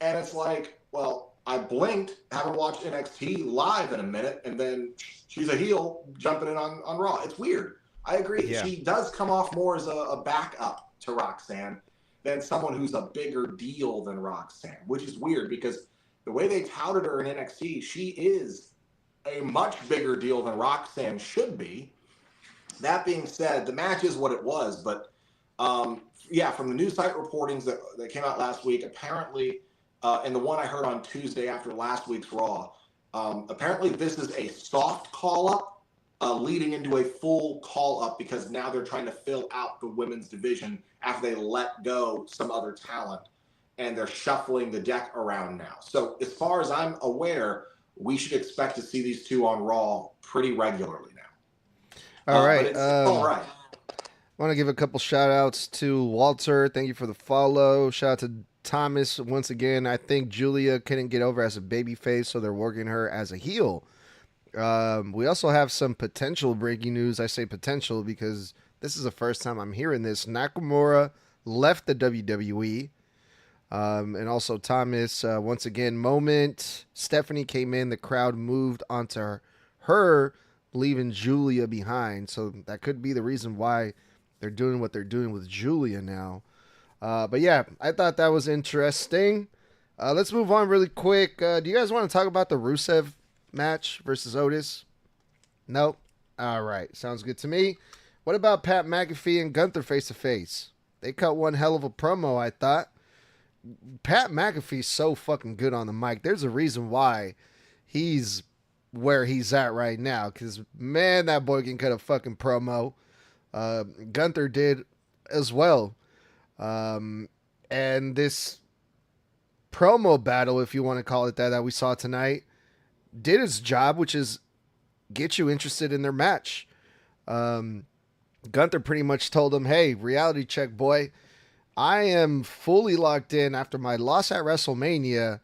And it's like, well, I blinked, haven't watched NXT live in a minute, and then she's a heel jumping in on Raw. It's weird. I agree. Yeah. She does come off more as a backup to Roxanne than someone who's a bigger deal than Roxanne, which is weird because the way they touted her in NXT, she is a much bigger deal than Roxanne should be. That being said, the match is what it was, but yeah, from the news site reportings that came out last week, apparently, and the one I heard on Tuesday after last week's Raw, apparently this is a soft call-up leading into a full call-up because now they're trying to fill out the women's division after they let go some other talent, and they're shuffling the deck around now. So as far as I'm aware, we should expect to see these two on Raw pretty regularly now. All right. All right. I want to give a couple shout outs to Walter. Thank you for the follow. Shout out to Thomas once again. I think Julia couldn't get over as a babyface, so they're working her as a heel. We also have some potential breaking news. I say potential because this is the first time I'm hearing this. Nakamura left the WWE. And also Thomas, once again, moment. Stephanie came in. The crowd moved onto her, leaving Julia behind. So that could be the reason why they're doing what they're doing with Julia now. But yeah, I thought that was interesting. Let's move on really quick. Do you guys want to talk about the Rusev match versus Otis? Nope. All right. Sounds good to me. What about Pat McAfee and Gunther face-to-face? They cut one hell of a promo, I thought. Pat McAfee's so fucking good on the mic. There's a reason why he's where he's at right now. Because, man, that boy can cut a fucking promo. Gunther did as well. And this promo battle, if you want to call it that we saw tonight, did its job, which is get you interested in their match. Gunther pretty much told him, hey, reality check, boy. I am fully locked in after my loss at WrestleMania.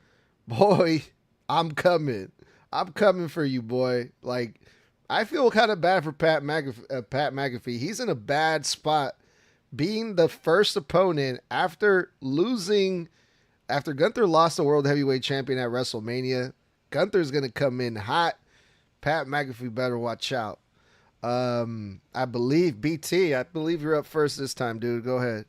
Boy, I'm coming. I'm coming for you, boy. Like, I feel kind of bad for Pat McAfee. He's in a bad spot, being the first opponent after Gunther lost the World Heavyweight Champion at WrestleMania. Gunther's gonna come in hot. Pat McAfee better watch out. I believe BT. I believe you're up first this time, dude. Go ahead.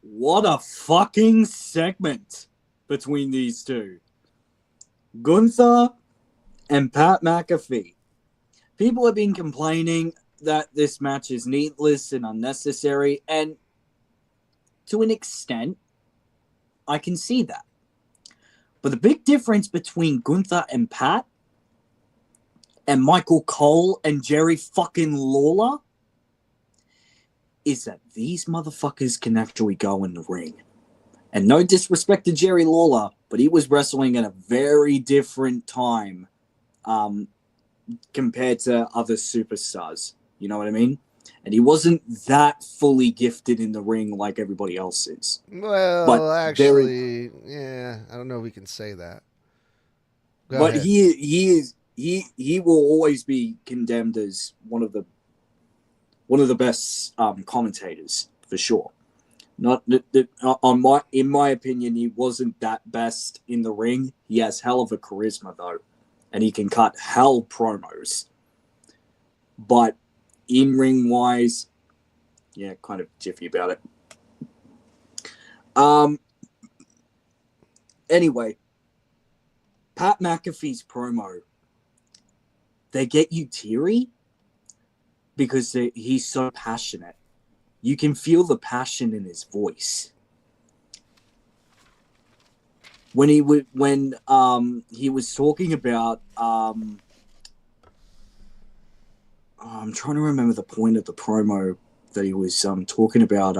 What a fucking segment between these two. Gunther and Pat McAfee. People have been complaining that this match is needless and unnecessary, and to an extent, I can see that. But the big difference between Gunther and Pat and Michael Cole and Jerry fucking Lawler is that these motherfuckers can actually go in the ring. And no disrespect to Jerry Lawler, but he was wrestling at a very different time compared to other superstars. You know what I mean? And he wasn't that fully gifted in the ring like everybody else is. Well, but actually, yeah, I don't know if we can say that. Go ahead. he will always be condemned as one of the best commentators for sure. Not in my opinion, he wasn't that best in the ring. He has hell of a charisma though, and he can cut hell promos. But in ring wise, yeah, kind of jiffy about it. Anyway, Pat McAfee's promo, they get you teary because he's so passionate. You can feel the passion in his voice. When he was talking about I'm trying to remember the point of the promo that he was talking about.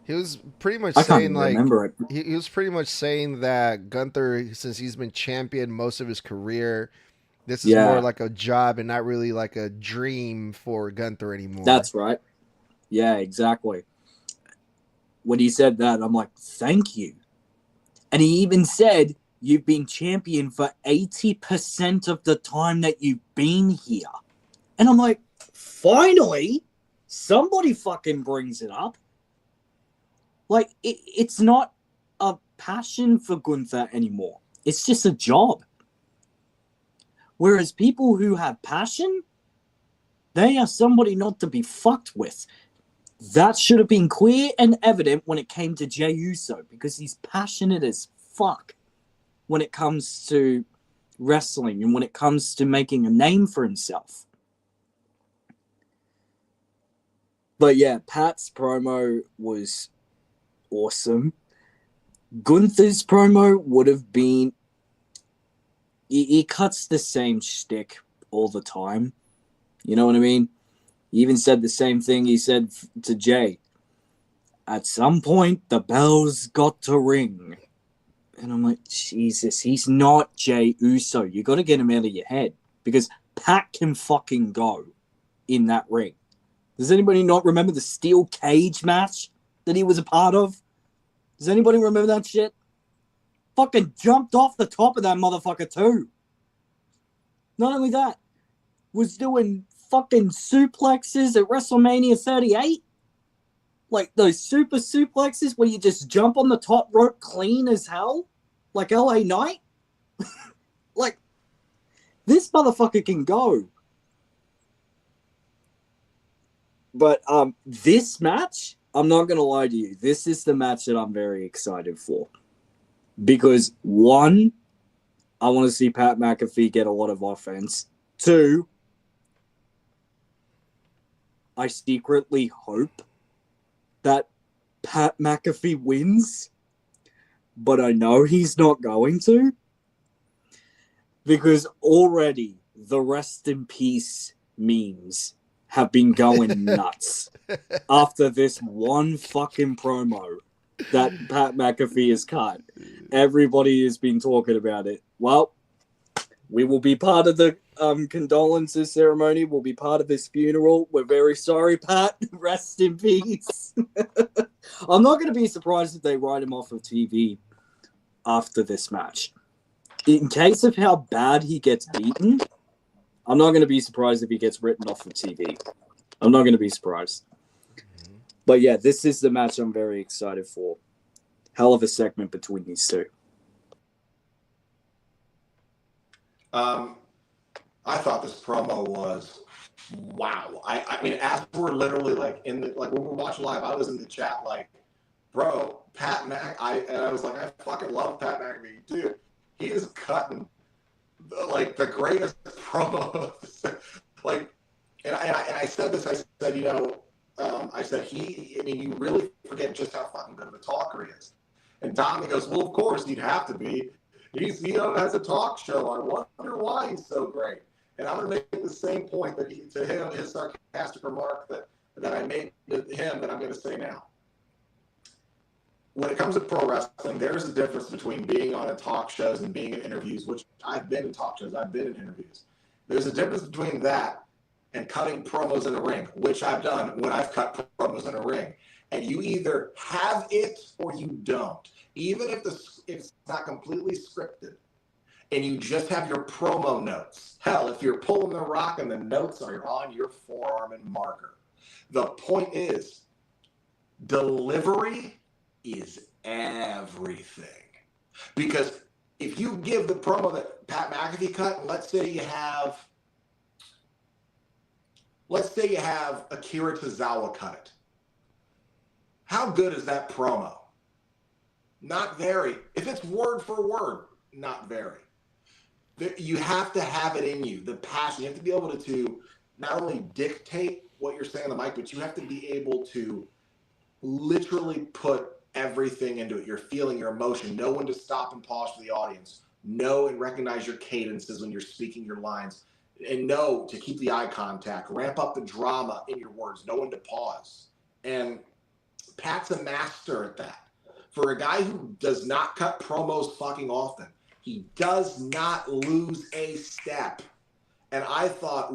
He was pretty much I saying can't remember it. He was pretty much saying that Gunther, since he's been champion most of his career, this is more like a job and not really like a dream for Gunther anymore. That's right. Yeah, exactly. When he said that, I'm like, thank you. And he even said, you've been champion for 80% of the time that you've been here. And I'm like, finally, somebody fucking brings it up. Like, it's not a passion for Gunther anymore. It's just a job. Whereas people who have passion, they are somebody not to be fucked with. That should have been clear and evident when it came to Jey Uso, because he's passionate as fuck when it comes to wrestling and when it comes to making a name for himself. But yeah, Pat's promo was awesome. Gunther's promo would have been... He cuts the same shtick all the time. You know what I mean? He even said the same thing he said to Jay. At some point, the bell's got to ring. And I'm like, Jesus, he's not Jey Uso. You got to get him out of your head. Because Pat can fucking go in that ring. Does anybody not remember the steel cage match that he was a part of? Does anybody remember that shit? Fucking jumped off the top of that motherfucker too. Not only that, was doing fucking suplexes at WrestleMania 38. Like those super suplexes where you just jump on the top rope clean as hell. Like LA Knight. Like, this motherfucker can go. But this match, I'm not going to lie to you. This is the match that I'm very excited for. Because, one, I want to see Pat McAfee get a lot of offense. Two, I secretly hope that Pat McAfee wins, but I know he's not going to. Because already the rest in peace memes have been going nuts after this one fucking promo that Pat McAfee has cut. Everybody has been talking about it. Well, we will be part of the condolences ceremony. We'll be part of this funeral. We're very sorry, Pat. Rest in peace. I'm not going to be surprised if they write him off of TV after this match. In case of how bad he gets beaten, I'm not going to be surprised if he gets written off of TV. I'm not going to be surprised. But yeah, this is the match I'm very excited for. Hell of a segment between these two. I thought this promo was wow. I mean, as we're literally like when we're watching live, I was in the chat like, bro, Pat and I was like, I fucking love Pat McAfee, dude. He is cutting the greatest promo. Like, and I said this. I said, you really forget just how fucking good of a talker he is. And Tommy goes, well, of course you'd have to be. He has a talk show. I wonder why he's so great. And I'm going to make the same point to him, his sarcastic remark that I made to him that I'm going to say now. When it comes to pro wrestling, there's a difference between being on a talk shows and being in interviews, which I've been in talk shows, I've been in interviews. There's a difference between that and cutting promos in a ring, which I've done when I've cut promos in a ring. And you either have it or you don't. Even if it's not completely scripted and you just have your promo notes. Hell, if you're pulling the rock and the notes are on your forearm and marker. The point is, delivery is everything. Because if you give the promo that Pat McAfee cut, let's say you have Akira Tozawa cut it. How good is that promo? Not very. If it's word for word, not very. You have to have it in you, the passion. You have to be able to not only dictate what you're saying on the mic, but you have to be able to literally put everything into it. Your feeling, your emotion. Know when to stop and pause for the audience. Know and recognize your cadences when you're speaking your lines. And know to keep the eye contact. Ramp up the drama in your words. Know when to pause. And Pat's a master at that. For a guy who does not cut promos fucking often, he does not lose a step. And I thought,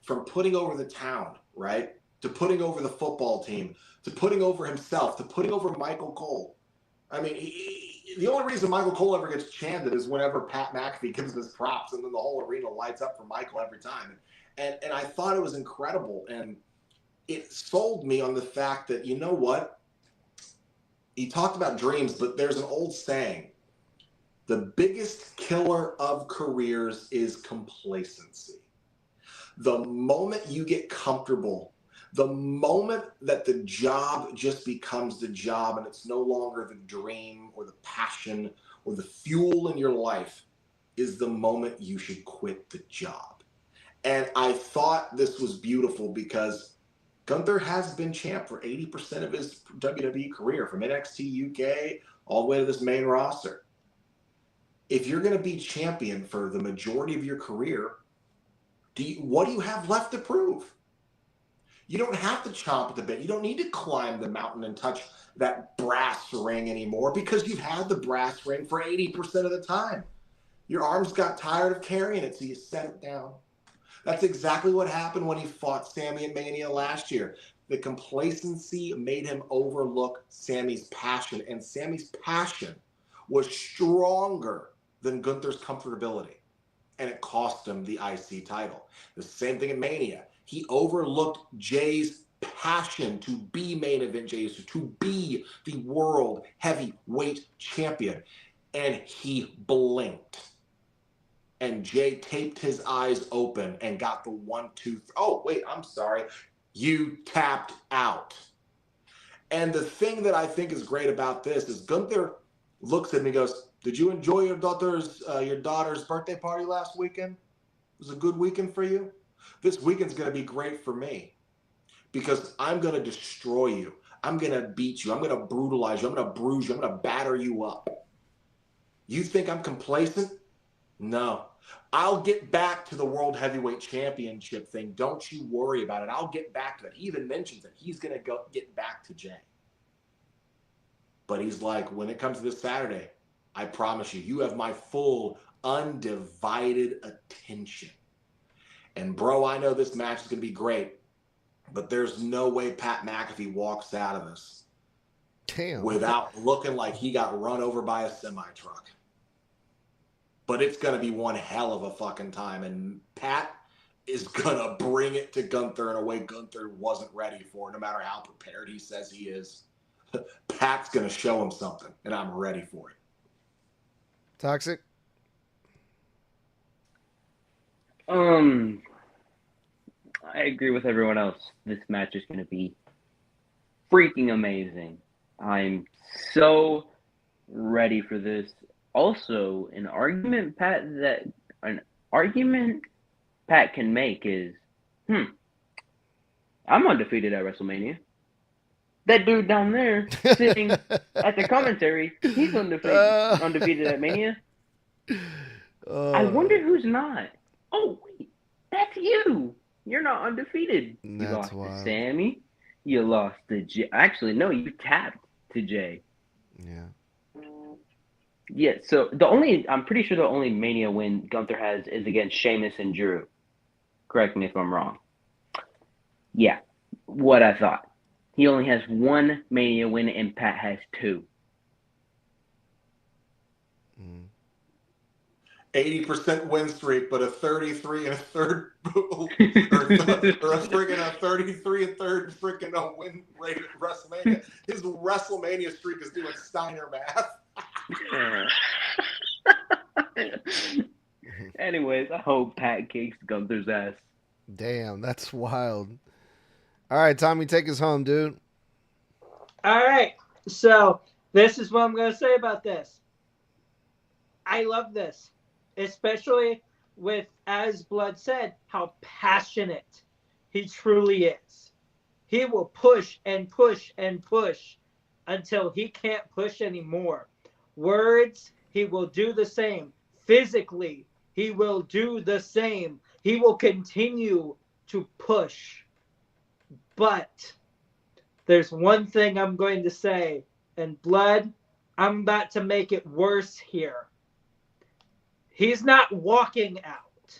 from putting over the town, right, to putting over the football team, to putting over himself, to putting over Michael Cole. I mean, the only reason Michael Cole ever gets chanted is whenever Pat McAfee gives him his props, and then the whole arena lights up for Michael every time. And I thought it was incredible. And it sold me on the fact that, you know what? He talked about dreams, but there's an old saying. The biggest killer of careers is complacency. The moment you get comfortable, the moment that the job just becomes the job and it's no longer the dream or the passion or the fuel in your life, is the moment you should quit the job. And I thought this was beautiful because Gunther has been champ for 80% of his WWE career, from NXT UK all the way to this main roster. If you're going to be champion for the majority of your career, what do you have left to prove? You don't have to chomp at the bit. You don't need to climb the mountain and touch that brass ring anymore because you've had the brass ring for 80% of the time. Your arms got tired of carrying it, so you set it down. That's exactly what happened when he fought Sammy at Mania last year. The complacency made him overlook Sammy's passion, and Sammy's passion was stronger than Gunther's comfortability, and it cost him the IC title. The same thing at Mania. He overlooked Jay's passion to be main event Jay Uso, to be the world heavyweight champion, and he blinked. And Jay taped his eyes open and got the 1, 2, 3. Oh, wait, I'm sorry. You tapped out. And the thing that I think is great about this is Gunther looks at me and goes, did you enjoy your daughter's birthday party last weekend? It was a good weekend for you? This weekend's going to be great for me because I'm going to destroy you. I'm going to beat you. I'm going to brutalize you. I'm going to bruise you. I'm going to batter you up. You think I'm complacent? No. I'll get back to the World Heavyweight Championship thing. Don't you worry about it. I'll get back to it. He even mentions that he's going to get back to Jay. But he's like, when it comes to this Saturday, I promise you have my full, undivided attention. And bro, I know this match is going to be great, but there's no way Pat McAfee walks out of this Damn. without looking like he got run over by a semi-truck. But it's going to be one hell of a fucking time. And Pat is going to bring it to Gunther in a way Gunther wasn't ready for, no matter how prepared he says he is. Pat's going to show him something, and I'm ready for it. Toxic? I agree with everyone else. This match is going to be freaking amazing. I'm so ready for this. Also, an argument Pat can make is, I'm undefeated at WrestleMania. That dude down there sitting at the commentary, he's undefeated at Mania. I wonder who's not. Oh, wait, that's you. You're not undefeated. You lost to Sammy. You lost to Jay. Actually, no, you tapped to Jay. Yeah. Yeah, so I'm pretty sure the only Mania win Gunther has is against Sheamus and Drew. Correct me if I'm wrong. Yeah, what I thought. He only has one Mania win and Pat has two. 80% win streak, but a 33 and a third, or a friggin' a 33 and third friggin' win rate at WrestleMania. His WrestleMania streak is doing Steiner math. Anyways, I hope Pat kicks Gunther's ass. Damn, that's wild. All right, Tommy, take us home, dude. All right, so this is what I'm going to say about this. I love this. Especially with, as Bludd said, how passionate he truly is. He will push and push and push until he can't push anymore. Words, he will do the same. Physically, he will do the same. He will continue to push. But there's one thing I'm going to say, and Bludd, I'm about to make it worse here. He's not walking out.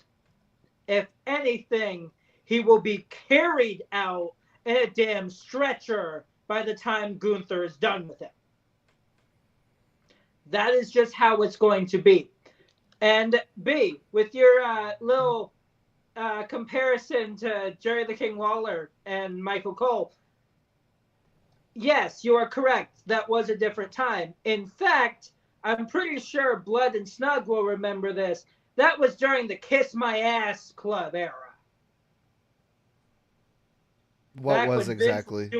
If anything, he will be carried out in a damn stretcher by the time Gunther is done with him. That is just how it's going to be. And B, with your little comparison to Jerry the King Lawler and Michael Cole, yes, you are correct. That was a different time. In fact, I'm pretty sure Bludd and Snug will remember this. That was during the Kiss My Ass Club era. What was exactly?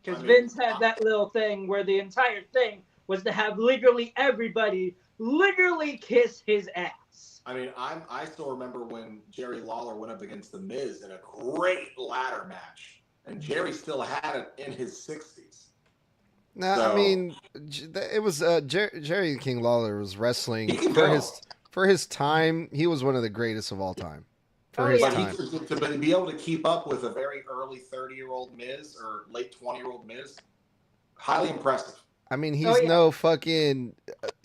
Because Vince had that little thing where the entire thing was to have literally everybody literally kiss his ass. I mean, I still remember when Jerry Lawler went up against The Miz in a great ladder match, and Jerry still had it in his 60s. No, I mean, it was Jerry King Lawler was wrestling for his time. He was one of the greatest of all time. For his time. To be able to keep up with a very early 30-year-old Miz or late 20-year-old Miz, highly impressive. I mean, he's no fucking,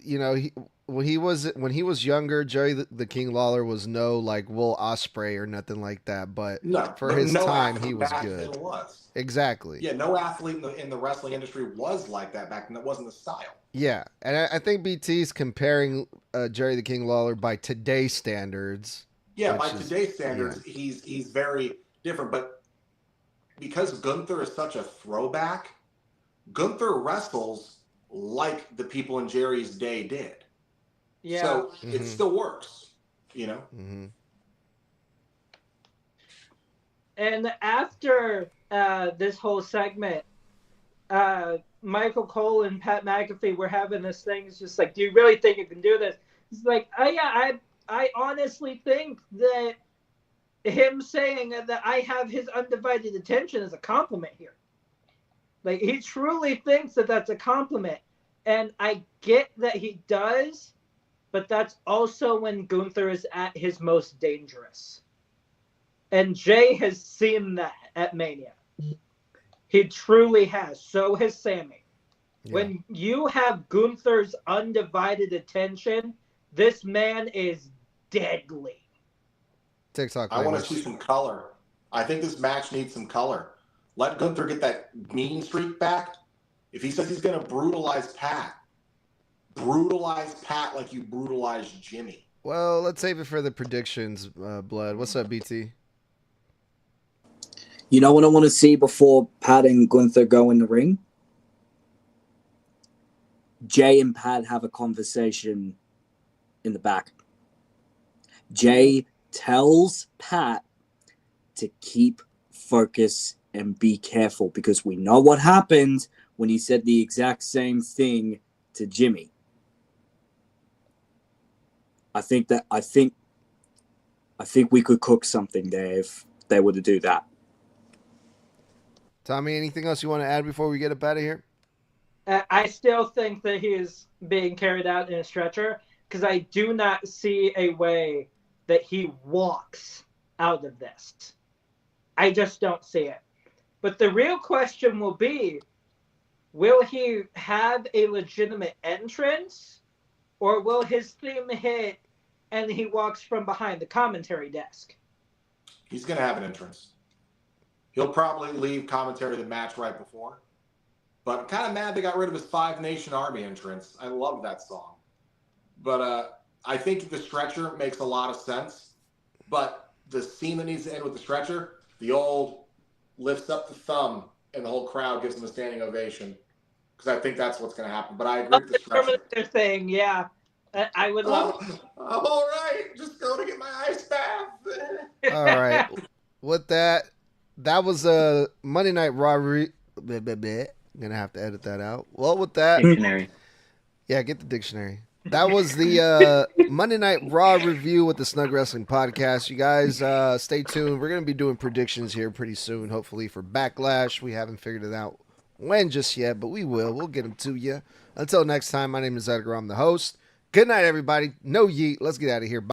when he was younger, Jerry the King Lawler was no like Will Ospreay or nothing like that. But for his time, he was good. Exactly. Yeah, no athlete in the wrestling industry was like that back then. That wasn't the style. Yeah, and I think BT's comparing Jerry the King Lawler by today's standards. Yeah, by today's standards, he's very different. But because Gunther is such a throwback, Gunther wrestles like the people in Jerry's day did. Yeah. So it still works, you know? Mm-hmm. And after this whole segment, Michael Cole and Pat McAfee were having this thing. It's just like, do you really think you can do this? It's like, I honestly think that him saying that I have his undivided attention is a compliment here. Like, he truly thinks that that's a compliment. And I get that he does, but that's also when Gunther is at his most dangerous. And Jay has seen that at Mania. He truly has. So has Sammy. Yeah. When you have Gunther's undivided attention, this man is deadly. I want to see some color. I think this match needs some color. Let Gunther get that mean streak back. If he says he's going to brutalize Pat like you brutalized Jimmy. Well, let's save it for the predictions, Bludd. What's up, BT? You know what I want to see before Pat and Gunther go in the ring? Jay and Pat have a conversation in the back. Jay tells Pat to keep focus and be careful because we know what happened when he said the exact same thing to Jimmy. I think we could cook something there if they were to do that. Tommy, anything else you want to add before we get up out of here? I still think that he is being carried out in a stretcher because I do not see a way that he walks out of this. I just don't see it. But the real question will be, will he have a legitimate entrance or will his theme hit and he walks from behind the commentary desk? He's going to have an entrance. He'll probably leave commentary the match right before. But I'm kind of mad they got rid of his Five Nation Army entrance. I love that song. But I think the stretcher makes a lot of sense. But the scene that needs to end with the stretcher, the old lifts up the thumb and the whole crowd gives him a standing ovation. Because I think that's what's going to happen. But I agree with the stretcher. Thing, yeah. I would love it. I'm all right. Just go to get my ice bath. All right. With that was a Monday Night Raw. I'm going to have to edit that out. Well, with that. Dictionary. Yeah, get the dictionary. That was the Monday Night Raw review with the Snug Wrestling Podcast. You guys stay tuned. We're going to be doing predictions here pretty soon, hopefully for Backlash. We haven't figured it out when just yet, but we will. We'll get them to you. Until next time, my name is Edgar. I'm the host. Good night, everybody. No yeet. Let's get out of here. Bye.